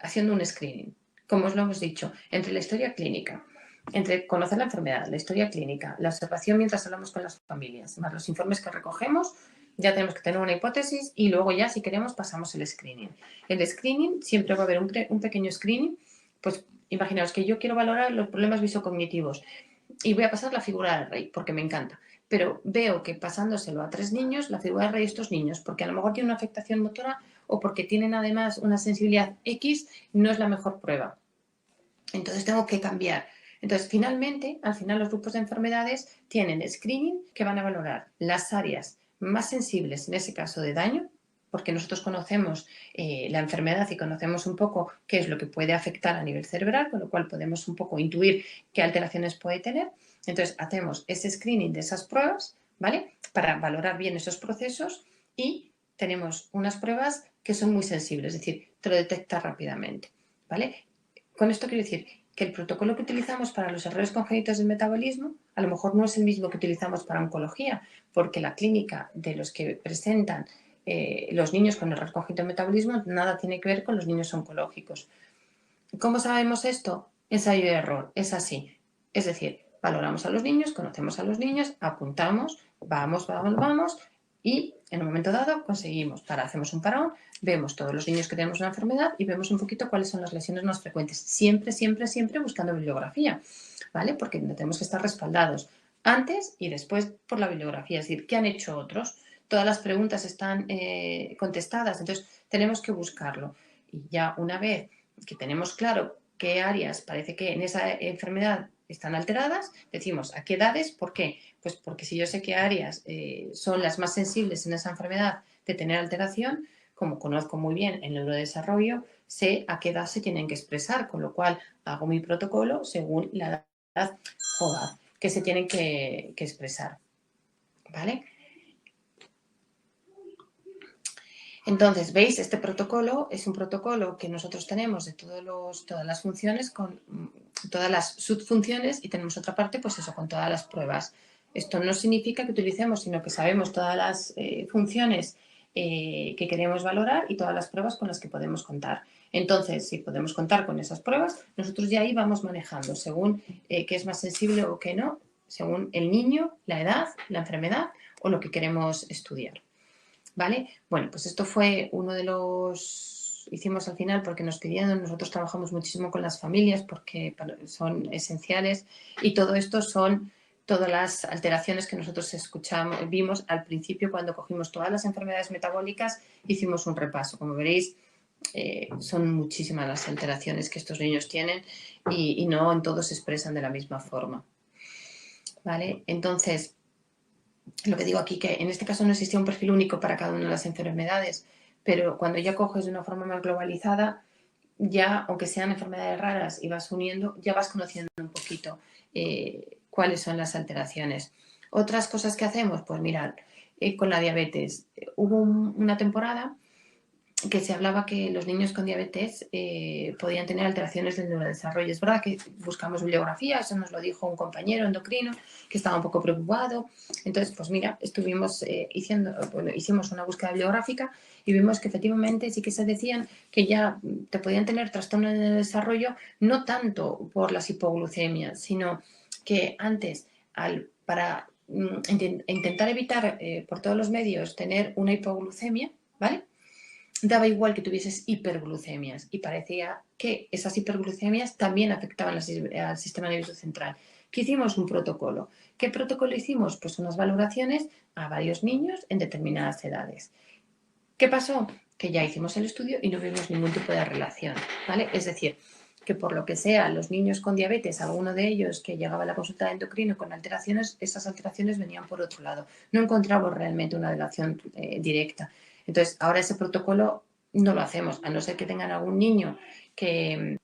haciendo un screening, como os lo hemos dicho, entre la historia clínica, entre conocer la enfermedad, la historia clínica, la observación mientras hablamos con las familias, más los informes que recogemos, ya tenemos que tener una hipótesis y luego ya, si queremos, pasamos el screening. El screening, siempre va a haber un pequeño screening, pues imaginaos que yo quiero valorar los problemas visocognitivos y voy a pasar la figura del rey, porque me encanta. Pero veo que pasándoselo a 3 niños, la figura del rey estos niños, porque a lo mejor tiene una afectación motora o porque tienen además una sensibilidad X, no es la mejor prueba. Entonces tengo que cambiar. Entonces, finalmente, al final los grupos de enfermedades tienen screening que van a valorar las áreas más sensibles, en ese caso de daño, porque nosotros conocemos la enfermedad y conocemos un poco qué es lo que puede afectar a nivel cerebral, con lo cual podemos un poco intuir qué alteraciones puede tener. Entonces, hacemos ese screening de esas pruebas, ¿vale? Para valorar bien esos procesos, y tenemos unas pruebas que son muy sensibles, es decir, te lo detecta rápidamente, ¿vale? Con esto quiero decir que el protocolo que utilizamos para los errores congénitos del metabolismo a lo mejor no es el mismo que utilizamos para oncología, porque la clínica de los que presentan los niños con error congénito del metabolismo nada tiene que ver con los niños oncológicos. ¿Cómo sabemos esto? Ensayo y error, es así. Es decir, valoramos a los niños, conocemos a los niños, apuntamos, vamos, y en un momento dado conseguimos, hacemos un parón, vemos todos los niños que tenemos una enfermedad y vemos un poquito cuáles son las lesiones más frecuentes. Siempre, siempre, siempre buscando bibliografía, ¿vale? Porque tenemos que estar respaldados antes y después por la bibliografía, es decir, ¿qué han hecho otros? Todas las preguntas están contestadas, entonces tenemos que buscarlo. Y ya una vez que tenemos claro qué áreas parece que en esa enfermedad están alteradas, decimos a qué edades, ¿por qué? Pues porque si yo sé qué áreas son las más sensibles en esa enfermedad de tener alteración, como conozco muy bien el neurodesarrollo, sé a qué edad se tienen que expresar, con lo cual hago mi protocolo según la edad que se tienen que expresar, ¿vale? Entonces, ¿veis? Este protocolo es un protocolo que nosotros tenemos de todas las funciones, con todas las subfunciones, y tenemos otra parte, pues eso, con todas las pruebas. Esto no significa que utilicemos, sino que sabemos todas las funciones que queremos valorar y todas las pruebas con las que podemos contar. Entonces, si podemos contar con esas pruebas, nosotros ya ahí vamos manejando según qué es más sensible o qué no, según el niño, la edad, la enfermedad o lo que queremos estudiar. ¿Vale? Bueno, pues esto fue uno de los... Hicimos al final porque nos pidieron, nosotros trabajamos muchísimo con las familias porque son esenciales, y todo esto son todas las alteraciones que nosotros vimos al principio cuando cogimos todas las enfermedades metabólicas, hicimos un repaso. Como veréis, son muchísimas las alteraciones que estos niños tienen y no en todos se expresan de la misma forma. ¿Vale? Entonces, lo que digo aquí, que en este caso no existía un perfil único para cada una de las enfermedades, pero cuando ya coges de una forma más globalizada, ya, aunque sean enfermedades raras y vas uniendo, ya vas conociendo un poquito cuáles son las alteraciones. Otras cosas que hacemos, pues mirad, con la diabetes, hubo una temporada que se hablaba que los niños con diabetes podían tener alteraciones del neurodesarrollo. Es verdad que buscamos bibliografía, eso nos lo dijo un compañero endocrino que estaba un poco preocupado. Entonces, pues mira, estuvimos hicimos una búsqueda bibliográfica y vimos que efectivamente sí que se decían que ya te podían tener trastorno en el desarrollo, no tanto por las hipoglucemias, sino que antes, para intentar evitar por todos los medios tener una hipoglucemia, ¿vale? Daba igual que tuvieses hiperglucemias y parecía que esas hiperglucemias también afectaban al sistema nervioso central. ¿Qué hicimos? Un protocolo. ¿Qué protocolo hicimos? Pues unas valoraciones a varios niños en determinadas edades. ¿Qué pasó? Que ya hicimos el estudio y no vimos ningún tipo de relación, ¿vale? Es decir, que por lo que sea, los niños con diabetes, alguno de ellos que llegaba a la consulta de endocrino con alteraciones, esas alteraciones venían por otro lado. No encontramos realmente una relación directa. Entonces, ahora ese protocolo no lo hacemos, a no ser que tengan algún niño que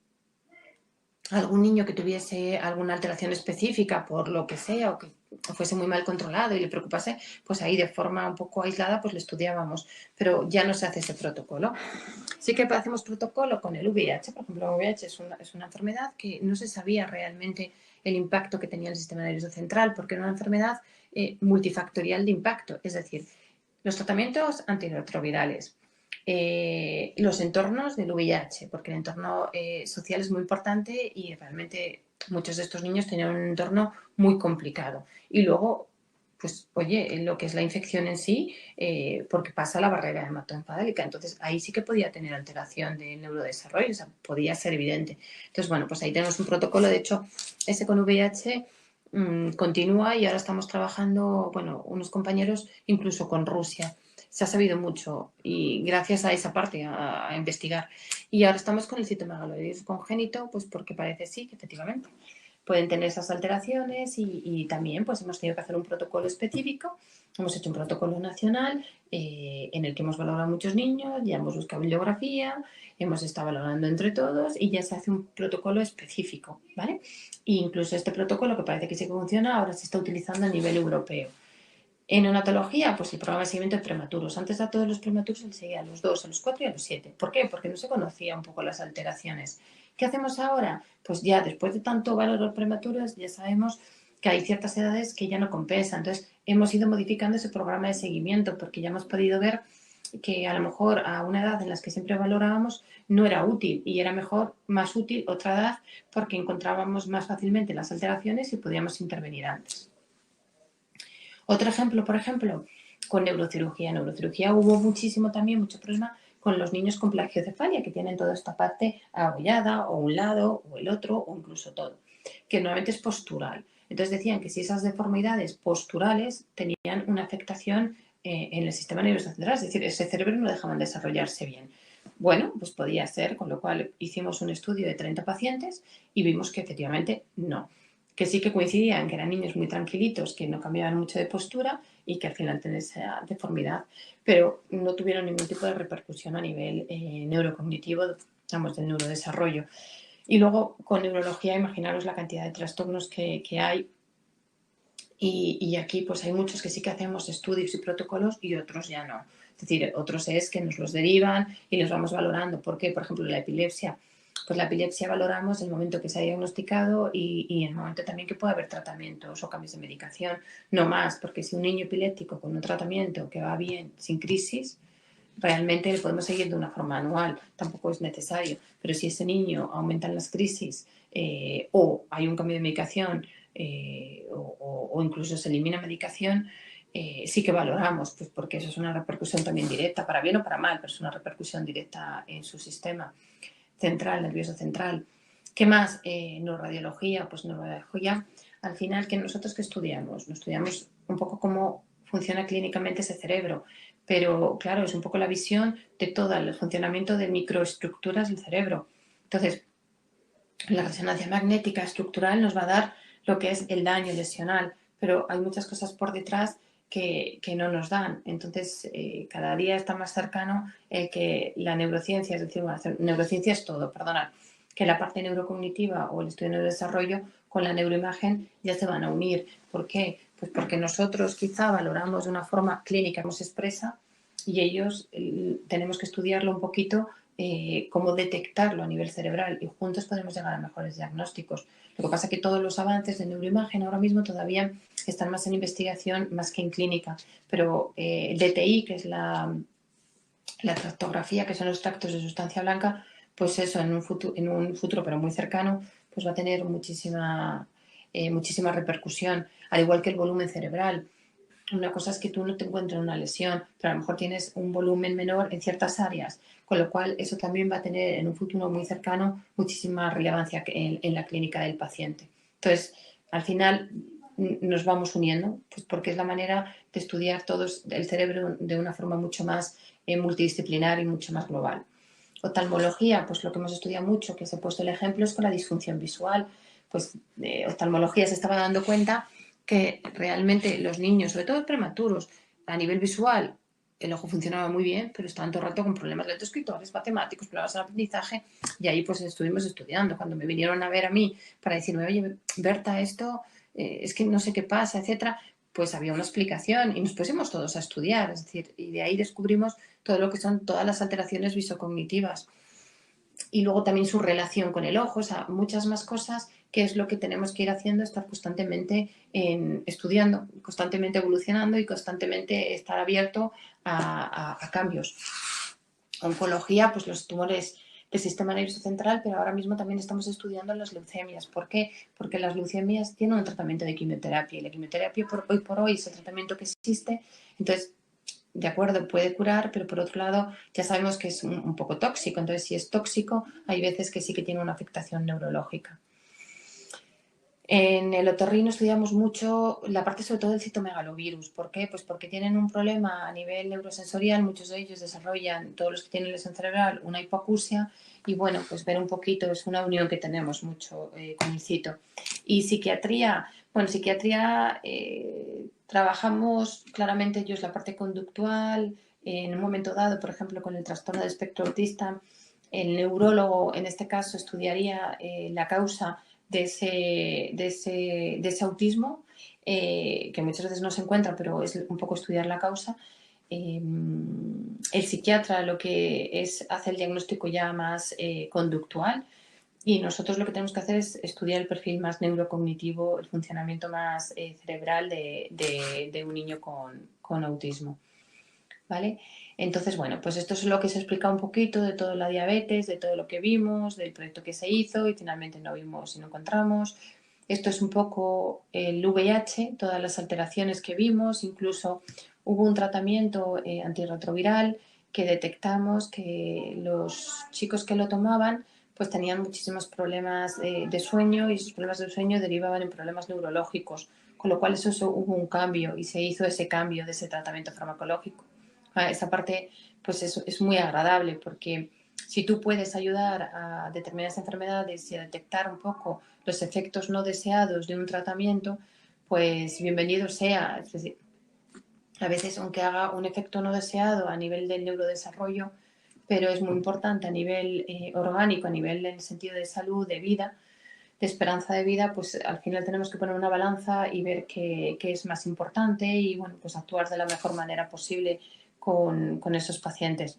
tuviese alguna alteración específica por lo que sea o que fuese muy mal controlado y le preocupase, pues ahí de forma un poco aislada pues le estudiábamos, pero ya no se hace ese protocolo. Sí que hacemos protocolo con el VIH, por ejemplo, el VIH es una enfermedad que no se sabía realmente el impacto que tenía el sistema nervioso central, porque era una enfermedad multifactorial de impacto, es decir, los tratamientos antirretrovirales, los entornos del VIH, porque el entorno social es muy importante y realmente muchos de estos niños tenían un entorno muy complicado. Y luego, pues, oye, lo que es la infección en sí, porque pasa la barrera hematoencefálica. Entonces, ahí sí que podía tener alteración de neurodesarrollo, o sea, podía ser evidente. Entonces, bueno, pues ahí tenemos un protocolo. De hecho, ese con VIH continúa y ahora estamos trabajando, bueno, unos compañeros incluso con Rusia. Se ha sabido mucho y gracias a esa parte, a investigar. Y ahora estamos con el citomegalovirus congénito, pues porque parece sí que efectivamente pueden tener esas alteraciones y también pues hemos tenido que hacer un protocolo específico. Hemos hecho un protocolo nacional en el que hemos valorado a muchos niños, ya hemos buscado bibliografía, hemos estado valorando entre todos y ya se hace un protocolo específico, ¿vale? E incluso este protocolo, que parece que sí que funciona, ahora se está utilizando a nivel europeo. En neonatología, pues el programa de seguimiento de prematuros. Antes a todos los prematuros se les seguía a los 2, a los 4 y a los 7. ¿Por qué? Porque no se conocía un poco las alteraciones. ¿Qué hacemos ahora? Pues ya después de tanto valorar prematuros, ya sabemos que hay ciertas edades que ya no compensan. Entonces, hemos ido modificando ese programa de seguimiento porque ya hemos podido ver que a lo mejor a una edad en la que siempre valorábamos no era útil y era mejor, más útil otra edad porque encontrábamos más fácilmente las alteraciones y podíamos intervenir antes. Otro ejemplo, por ejemplo, con neurocirugía. En neurocirugía hubo mucho problema con los niños con plagiocefalia, que tienen toda esta parte abollada, o un lado, o el otro, o incluso todo, que normalmente es postural. Entonces decían que si esas deformidades posturales tenían una afectación en el sistema nervioso central, es decir, ese cerebro no dejaban desarrollarse bien. Bueno, pues podía ser, con lo cual hicimos un estudio de 30 pacientes y vimos que efectivamente no, que sí que coincidían, que eran niños muy tranquilitos, que no cambiaban mucho de postura y que al final tenían esa deformidad, pero no tuvieron ningún tipo de repercusión a nivel neurocognitivo, digamos, del neurodesarrollo. Y luego, con neurología, imaginaros la cantidad de trastornos que hay. Y aquí pues hay muchos que sí que hacemos estudios y protocolos y otros ya no. Es decir, otros es que nos los derivan y los vamos valorando. ¿Por qué? Por ejemplo, la epilepsia. Pues la epilepsia valoramos el momento que se ha diagnosticado y el momento también que puede haber tratamientos o cambios de medicación. No más, porque si un niño epiléptico con un tratamiento que va bien, sin crisis, realmente le podemos seguir de una forma anual, tampoco es necesario. Pero si ese niño aumentan las crisis o hay un cambio de medicación o incluso se elimina medicación, sí que valoramos, pues porque eso es una repercusión también directa, para bien o para mal, pero es una repercusión directa en su sistema central, nervioso central. ¿Qué más? Neuroradiología, pues neuroradiología, al final, que nosotros que estudiamos? Nos estudiamos un poco cómo funciona clínicamente ese cerebro, pero claro, es un poco la visión de todo el funcionamiento de microestructuras del cerebro. Entonces, la resonancia magnética estructural nos va a dar lo que es el daño lesional, pero hay muchas cosas por detrás que no nos dan. Entonces, cada día está más cercano que la neurociencia, es decir, bueno, neurociencia es todo, perdonad, que la parte neurocognitiva o el estudio de neurodesarrollo con la neuroimagen ya se van a unir. ¿Por qué? Pues porque nosotros quizá valoramos de una forma clínica más expresa y ellos tenemos que estudiarlo un poquito, cómo detectarlo a nivel cerebral y juntos podemos llegar a mejores diagnósticos. Lo que pasa es que todos los avances de neuroimagen ahora mismo todavía están más en investigación más que en clínica, pero DTI, que es la tractografía, que son los tractos de sustancia blanca, pues eso en un futuro pero muy cercano, pues va a tener muchísima repercusión, al igual que el volumen cerebral. Una cosa es que tú no te encuentres una lesión, pero a lo mejor tienes un volumen menor en ciertas áreas, con lo cual eso también va a tener en un futuro muy cercano muchísima relevancia en la clínica del paciente. Entonces, al final nos vamos uniendo, pues porque es la manera de estudiar todos el cerebro de una forma mucho más multidisciplinar y mucho más global. Oftalmología, pues lo que hemos estudiado mucho, que se ha puesto el ejemplo, es con la disfunción visual. Pues oftalmología se estaba dando cuenta que realmente los niños, sobre todo prematuros, a nivel visual, el ojo funcionaba muy bien, pero estaban todo el rato con problemas lectoescritores, matemáticos, problemas de aprendizaje, y ahí pues estuvimos estudiando. Cuando me vinieron a ver a mí para decirme, oye, Berta, esto es que no sé qué pasa, etcétera, pues había una explicación y nos pusimos todos a estudiar, es decir, y de ahí descubrimos todo lo que son todas las alteraciones visocognitivas y luego también su relación con el ojo, o sea, muchas más cosas que es lo que tenemos que ir haciendo, estar constantemente estudiando, constantemente evolucionando y constantemente estar abierto a cambios. Oncología, pues los tumores del sistema nervioso central, pero ahora mismo también estamos estudiando las leucemias. ¿Por qué? Porque las leucemias tienen un tratamiento de quimioterapia y la quimioterapia hoy por hoy es el tratamiento que existe. Entonces, de acuerdo, puede curar, pero por otro lado ya sabemos que es un poco tóxico. Entonces, si es tóxico, hay veces que sí que tiene una afectación neurológica. En el otorrino estudiamos mucho la parte sobre todo del citomegalovirus. ¿Por qué? Pues porque tienen un problema a nivel neurosensorial, muchos de ellos desarrollan, todos los que tienen lesión cerebral, una hipoacusia y bueno, pues ver un poquito, es una unión que tenemos mucho con el cito. Y psiquiatría, bueno, psiquiatría trabajamos claramente ellos la parte conductual, en un momento dado, por ejemplo, con el trastorno de espectro autista, el neurólogo en este caso estudiaría la causa de ese autismo, que muchas veces no se encuentra, pero es un poco estudiar la causa. El psiquiatra lo que hace el diagnóstico ya más conductual y nosotros lo que tenemos que hacer es estudiar el perfil más neurocognitivo, el funcionamiento más cerebral de un niño con autismo. ¿Vale? Entonces, bueno, pues esto es lo que se explica un poquito de toda la diabetes, de todo lo que vimos, del proyecto que se hizo y finalmente no vimos y no encontramos. Esto es un poco el VIH, todas las alteraciones que vimos, incluso hubo un tratamiento antirretroviral que detectamos que los chicos que lo tomaban pues tenían muchísimos problemas de sueño y esos problemas de sueño derivaban en problemas neurológicos, con lo cual eso hubo un cambio y se hizo ese cambio de ese tratamiento farmacológico. Esa parte pues es muy agradable porque si tú puedes ayudar a determinadas enfermedades y a detectar un poco los efectos no deseados de un tratamiento, pues bienvenido sea. Es decir, a veces aunque haga un efecto no deseado a nivel del neurodesarrollo, pero es muy importante a nivel orgánico, a nivel en el sentido de salud, de vida, de esperanza de vida, pues al final tenemos que poner una balanza y ver qué es más importante y bueno, pues actuar de la mejor manera posible con esos pacientes.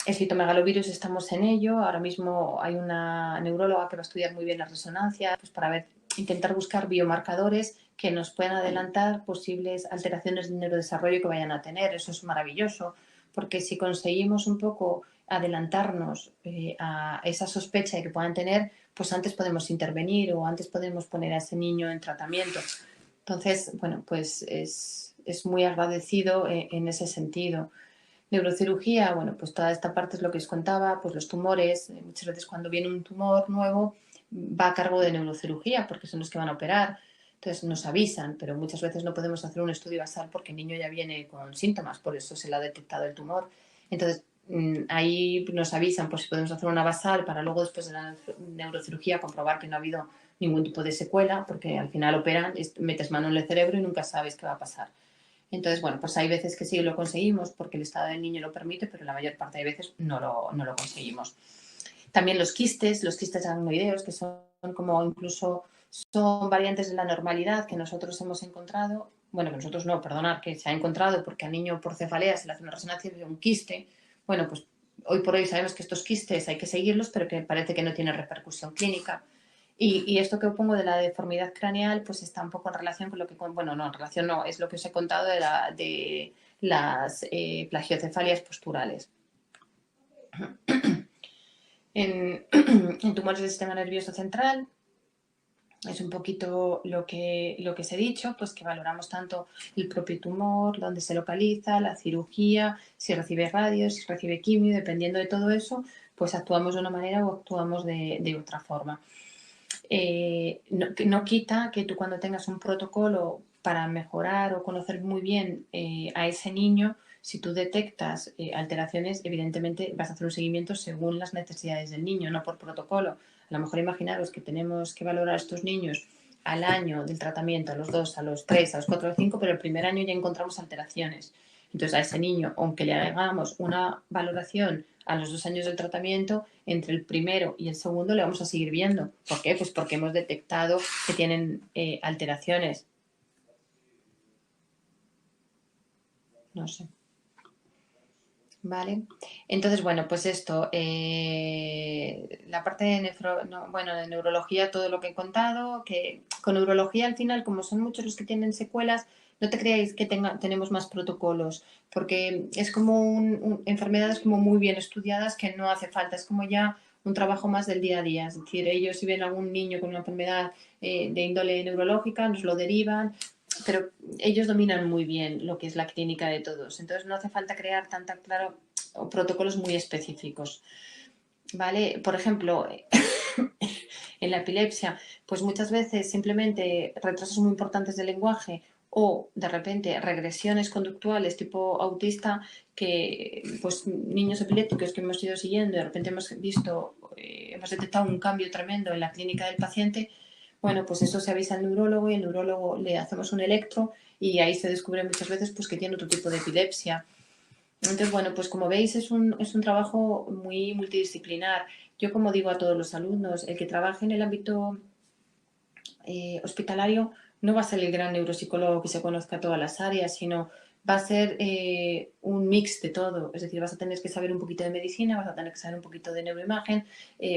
El citomegalovirus estamos en ello, ahora mismo hay una neuróloga que va a estudiar muy bien la resonancia pues para ver, intentar buscar biomarcadores que nos puedan adelantar posibles alteraciones de neurodesarrollo que vayan a tener. Eso es maravilloso, porque si conseguimos un poco adelantarnos a esa sospecha de que puedan tener, pues antes podemos intervenir o antes podemos poner a ese niño en tratamiento. Entonces, bueno, pues es muy agradecido en ese sentido. Neurocirugía, bueno, pues toda esta parte es lo que os contaba, pues los tumores, muchas veces cuando viene un tumor nuevo va a cargo de neurocirugía porque son los que van a operar, entonces nos avisan, pero muchas veces no podemos hacer un estudio basal porque el niño ya viene con síntomas, por eso se le ha detectado el tumor. Entonces ahí nos avisan por si podemos hacer una basal para luego después de la neurocirugía comprobar que no ha habido ningún tipo de secuela, porque al final operan, metes mano en el cerebro y nunca sabes qué va a pasar. Entonces, bueno, pues hay veces que sí lo conseguimos porque el estado del niño lo permite, pero la mayor parte de veces no lo conseguimos. También los quistes adenoideos, que son como incluso son variantes de la normalidad que nosotros hemos encontrado bueno, que nosotros no, perdonad, que se ha encontrado porque al niño por cefalea se le hace una resonancia de un quiste, bueno, pues hoy por hoy sabemos que estos quistes hay que seguirlos, pero que parece que no tienen repercusión clínica. Y esto que pongo de la deformidad craneal, pues está un poco en relación con lo que, bueno, no, en relación no, es lo que os he contado de las plagiocefalias posturales. En tumores del sistema nervioso central, es un poquito lo que os he dicho, pues que valoramos tanto el propio tumor, dónde se localiza, la cirugía, si recibe radios, si recibe quimio, dependiendo de todo eso, pues actuamos de una manera o actuamos de otra forma. No quita que tú cuando tengas un protocolo para mejorar o conocer muy bien a ese niño, si tú detectas alteraciones, evidentemente vas a hacer un seguimiento según las necesidades del niño, no por protocolo. A lo mejor imaginaros que tenemos que valorar a estos niños al año del tratamiento, a los 2, a los 3, a los 4, a los 5, pero el primer año ya encontramos alteraciones. Entonces a ese niño, aunque le hagamos una valoración a los 2 años del tratamiento, entre el primero y el segundo le vamos a seguir viendo. ¿Por qué? Pues porque hemos detectado que tienen alteraciones. No sé. Vale. Entonces, bueno, pues esto, la parte de de neurología, todo lo que he contado, que con neurología al final, como son muchos los que tienen secuelas, no te creáis que tenemos más protocolos, porque es como enfermedades como muy bien estudiadas que no hace falta, es como ya un trabajo más del día a día. Es decir, ellos si ven algún niño con una enfermedad de índole neurológica, nos lo derivan, pero ellos dominan muy bien lo que es la clínica de todos. Entonces no hace falta crear protocolos muy específicos. ¿Vale? Por ejemplo, en la epilepsia, pues muchas veces simplemente retrasos muy importantes del lenguaje o de repente regresiones conductuales tipo autista, que pues niños epilépticos que hemos ido siguiendo y de repente hemos detectado un cambio tremendo en la clínica del paciente. Bueno, pues eso se avisa al neurólogo y el neurólogo le hacemos un electro y ahí se descubre muchas veces pues que tiene otro tipo de epilepsia. Entonces, bueno, pues como veis es un trabajo muy multidisciplinar. Yo como digo a todos los alumnos, el que trabaje en el ámbito hospitalario no va a ser el gran neuropsicólogo que se conozca todas las áreas, sino va a ser un mix de todo. Es decir, vas a tener que saber un poquito de medicina, vas a tener que saber un poquito de neuroimagen,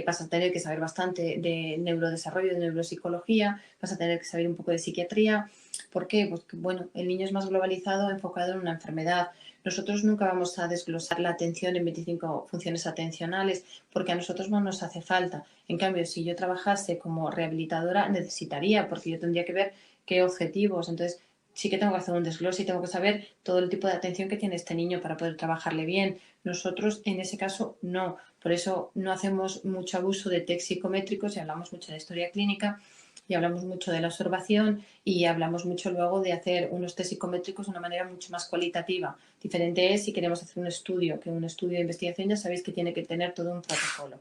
vas a tener que saber bastante de neurodesarrollo, de neuropsicología, vas a tener que saber un poco de psiquiatría. ¿Por qué? Pues que, bueno, el niño es más globalizado, enfocado en una enfermedad. Nosotros nunca vamos a desglosar la atención en 25 funciones atencionales porque a nosotros no nos hace falta. En cambio, si yo trabajase como rehabilitadora, necesitaría, porque yo tendría que ver qué objetivos. Entonces, sí que tengo que hacer un desglose y tengo que saber todo el tipo de atención que tiene este niño para poder trabajarle bien. Nosotros, en ese caso, no. Por eso no hacemos mucho abuso de test psicométricos y hablamos mucho de historia clínica y hablamos mucho de la observación y hablamos mucho luego de hacer unos test psicométricos de una manera mucho más cualitativa. Diferente es si queremos hacer un estudio, que un estudio de investigación ya sabéis que tiene que tener todo un protocolo.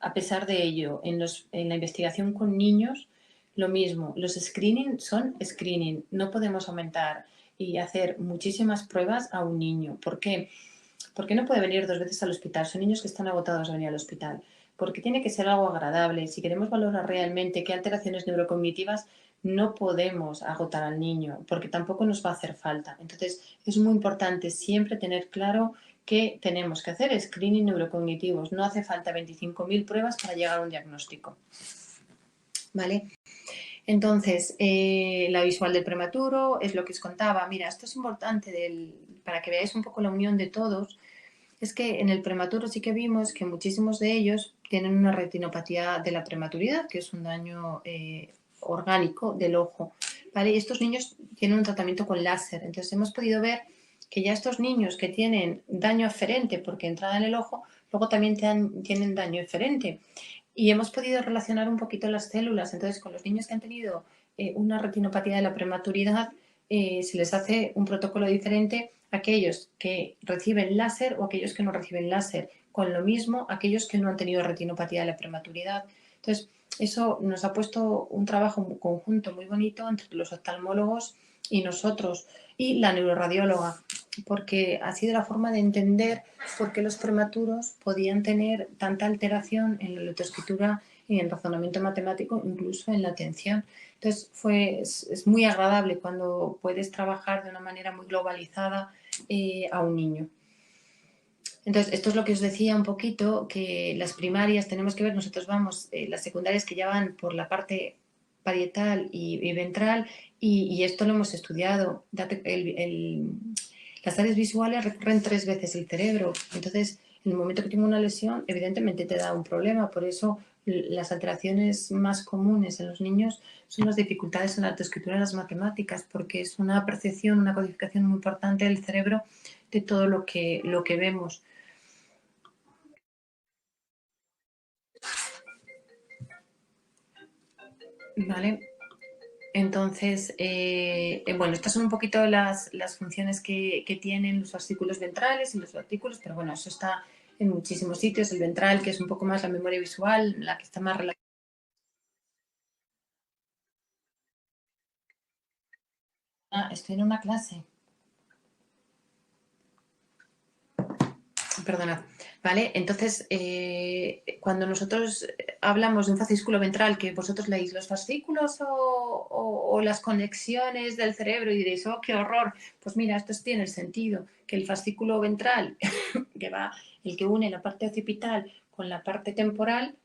A pesar de ello, en la investigación con niños, lo mismo, los screening son screening, no podemos aumentar y hacer muchísimas pruebas a un niño. ¿Por qué? Porque no puede venir 2 veces al hospital, son niños que están agotados de venir al hospital, porque tiene que ser algo agradable. Si queremos valorar realmente qué alteraciones neurocognitivas, no podemos agotar al niño, porque tampoco nos va a hacer falta. Entonces, es muy importante siempre tener claro que tenemos que hacer screening neurocognitivos. No hace falta 25.000 pruebas para llegar a un diagnóstico. ¿Vale? Entonces, la visual del prematuro es lo que os contaba. Mira, esto es importante para que veáis un poco la unión de todos. Es que en el prematuro sí que vimos que muchísimos de ellos tienen una retinopatía de la prematuridad, que es un daño orgánico del ojo. ¿Vale? Y estos niños tienen un tratamiento con láser. Entonces hemos podido ver que ya estos niños que tienen daño aferente porque entrada en el ojo, luego también tienen daño eferente. Y hemos podido relacionar un poquito las células. Entonces, con los niños que han tenido una retinopatía de la prematuridad, se les hace un protocolo diferente a aquellos que reciben láser o aquellos que no reciben láser. Con lo mismo, aquellos que no han tenido retinopatía de la prematuridad. Entonces, eso nos ha puesto un trabajo conjunto muy bonito entre los oftalmólogos y nosotros y la neuroradióloga, porque ha sido la forma de entender por qué los prematuros podían tener tanta alteración en la leptoescritura en el razonamiento matemático, incluso en la atención. Entonces, es muy agradable cuando puedes trabajar de una manera muy globalizada a un niño. Entonces, esto es lo que os decía un poquito, que las primarias tenemos que ver, nosotros vamos, las secundarias que ya van por la parte parietal y ventral, y esto lo hemos estudiado. Las áreas visuales recorren 3 veces el cerebro. Entonces, en el momento que tengo una lesión, evidentemente te da un problema. Por eso, las alteraciones más comunes en los niños son las dificultades en la lectoescritura y las matemáticas, porque es una percepción, una codificación muy importante del cerebro de todo lo que vemos. Vale. Entonces, bueno, estas son un poquito las funciones que tienen los fascículos ventrales y los fascículos, pero bueno, eso está en muchísimos sitios. El ventral, que es un poco más la memoria visual, la que está más relacionada. Estoy en una clase. Perdonad. ¿Vale? Entonces, cuando nosotros hablamos de un fascículo ventral, que vosotros leéis los fascículos o las conexiones del cerebro y diréis, oh, qué horror, pues mira, esto tiene el sentido, que el fascículo ventral, que va, el que une la parte occipital con la parte temporal,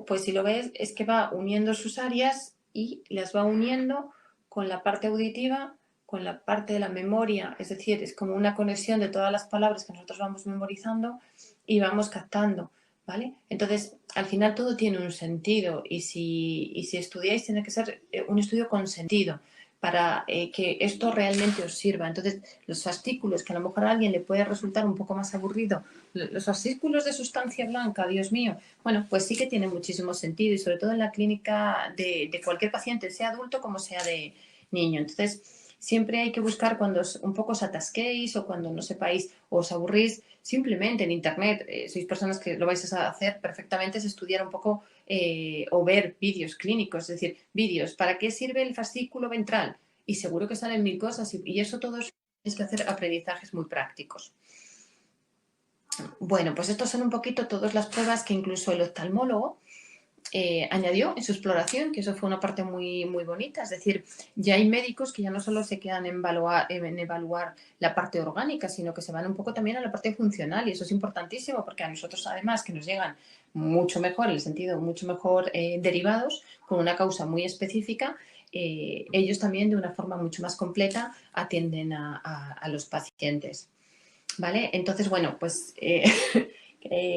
pues si lo ves, es que va uniendo sus áreas y las va uniendo con la parte auditiva, con la parte de la memoria, es decir, es como una conexión de todas las palabras que nosotros vamos memorizando y vamos captando, ¿vale? Entonces, al final todo tiene un sentido y si estudiáis tiene que ser un estudio con sentido para que esto realmente os sirva. Entonces, los fascículos, que a lo mejor a alguien le puede resultar un poco más aburrido, los fascículos de sustancia blanca, Dios mío, bueno, pues sí que tiene muchísimo sentido y sobre todo en la clínica de cualquier paciente, sea adulto como sea de niño. Entonces, siempre hay que buscar cuando un poco os atasquéis o cuando no sepáis o os aburrís, simplemente en internet, sois personas que lo vais a hacer perfectamente, es estudiar un poco o ver vídeos clínicos, es decir, vídeos, ¿para qué sirve el fascículo ventral? Y seguro que salen mil cosas y eso todo es que hacer aprendizajes muy prácticos. Bueno, pues estos son un poquito todas las pruebas que incluso el oftalmólogo añadió en su exploración, que eso fue una parte muy, muy bonita. Es decir, ya hay médicos que ya no solo se quedan en evaluar la parte orgánica, sino que se van un poco también a la parte funcional y eso es importantísimo porque a nosotros además que nos llegan mucho mejor, en el sentido mucho mejor derivados, con una causa muy específica, ellos también de una forma mucho más completa atienden a los pacientes. ¿Vale? Entonces, bueno, pues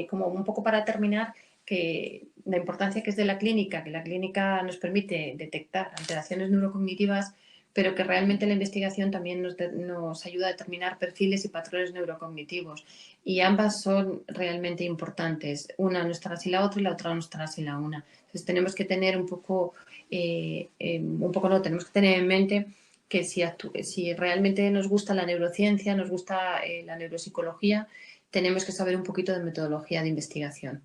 como un poco para terminar, que la importancia que es de la clínica, que la clínica nos permite detectar alteraciones neurocognitivas, pero que realmente la investigación también nos ayuda a determinar perfiles y patrones neurocognitivos. Y ambas son realmente importantes. Una no está sin la otra y la otra no está sin la una. Entonces tenemos que tener no, tenemos que tener en mente que si realmente nos gusta la neurociencia, nos gusta la neuropsicología, tenemos que saber un poquito de metodología de investigación.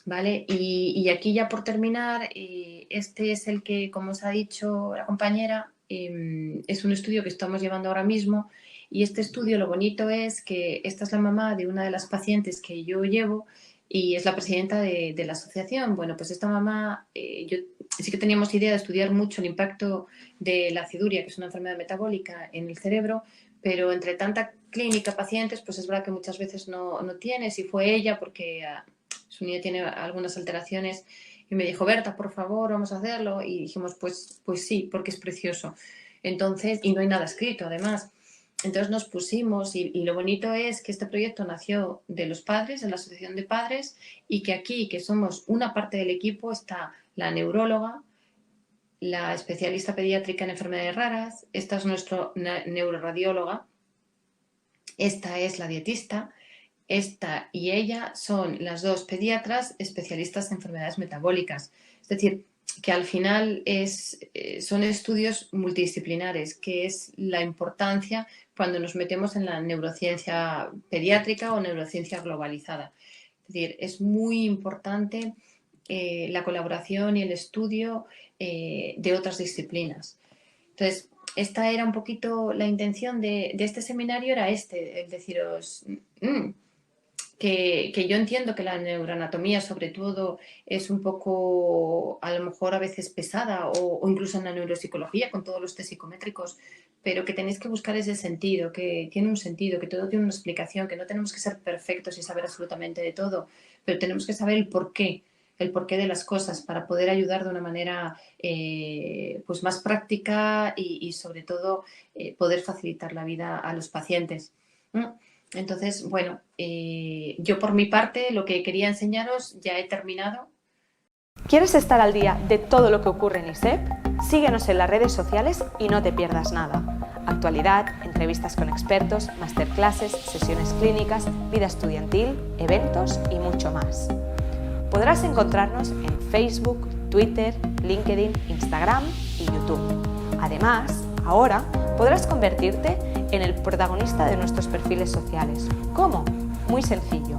¿Vale? Y aquí ya por terminar, este es el que, como os ha dicho la compañera, es un estudio que estamos llevando ahora mismo y este estudio lo bonito es que esta es la mamá de una de las pacientes que yo llevo y es la presidenta de la asociación. Bueno, pues esta mamá, yo sí que teníamos idea de estudiar mucho el impacto de la aciduria, que es una enfermedad metabólica en el cerebro, pero entre tanta clínica, pacientes, pues es verdad que muchas veces no tiene. Si fue ella porque su niño tiene algunas alteraciones y me dijo, Berta, por favor, vamos a hacerlo. Y dijimos, pues sí, porque es precioso. Entonces, y no hay nada escrito, además. Entonces nos pusimos y lo bonito es que este proyecto nació de los padres, de la asociación de padres, y que aquí, que somos una parte del equipo, está la neuróloga, la especialista pediátrica en enfermedades raras, esta es nuestra neuroradióloga, esta es la dietista, esta y ella son las dos pediatras especialistas en enfermedades metabólicas. Es decir, que al final son estudios multidisciplinares, que es la importancia cuando nos metemos en la neurociencia pediátrica o neurociencia globalizada. Es decir, es muy importante la colaboración y el estudio de otras disciplinas. Entonces, esta era un poquito la intención de este seminario, era el deciros, que yo entiendo que la neuroanatomía, sobre todo, es un poco, a lo mejor a veces pesada, o incluso en la neuropsicología con todos los test psicométricos, pero que tenéis que buscar ese sentido, que tiene un sentido, que todo tiene una explicación, que no tenemos que ser perfectos y saber absolutamente de todo, pero tenemos que saber el porqué de las cosas para poder ayudar de una manera pues más práctica y sobre todo poder facilitar la vida a los pacientes. ¿No? Entonces, bueno, yo por mi parte lo que quería enseñaros ya he terminado. ¿Quieres estar al día de todo lo que ocurre en ISEP? Síguenos en las redes sociales y no te pierdas nada. Actualidad, entrevistas con expertos, masterclasses, sesiones clínicas, vida estudiantil, eventos y mucho más. Podrás encontrarnos en Facebook, Twitter, LinkedIn, Instagram y YouTube. Además, ahora podrás convertirte en el protagonista de nuestros perfiles sociales. ¿Cómo? Muy sencillo.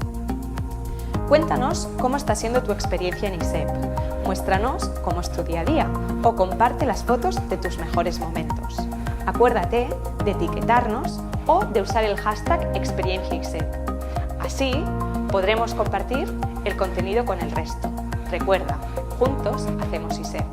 Cuéntanos cómo está siendo tu experiencia en ISEP, muéstranos cómo es tu día a día o comparte las fotos de tus mejores momentos. Acuérdate de etiquetarnos o de usar el hashtag experienciaisep. Así podremos compartir el contenido con el resto. Recuerda, juntos hacemos ISEP.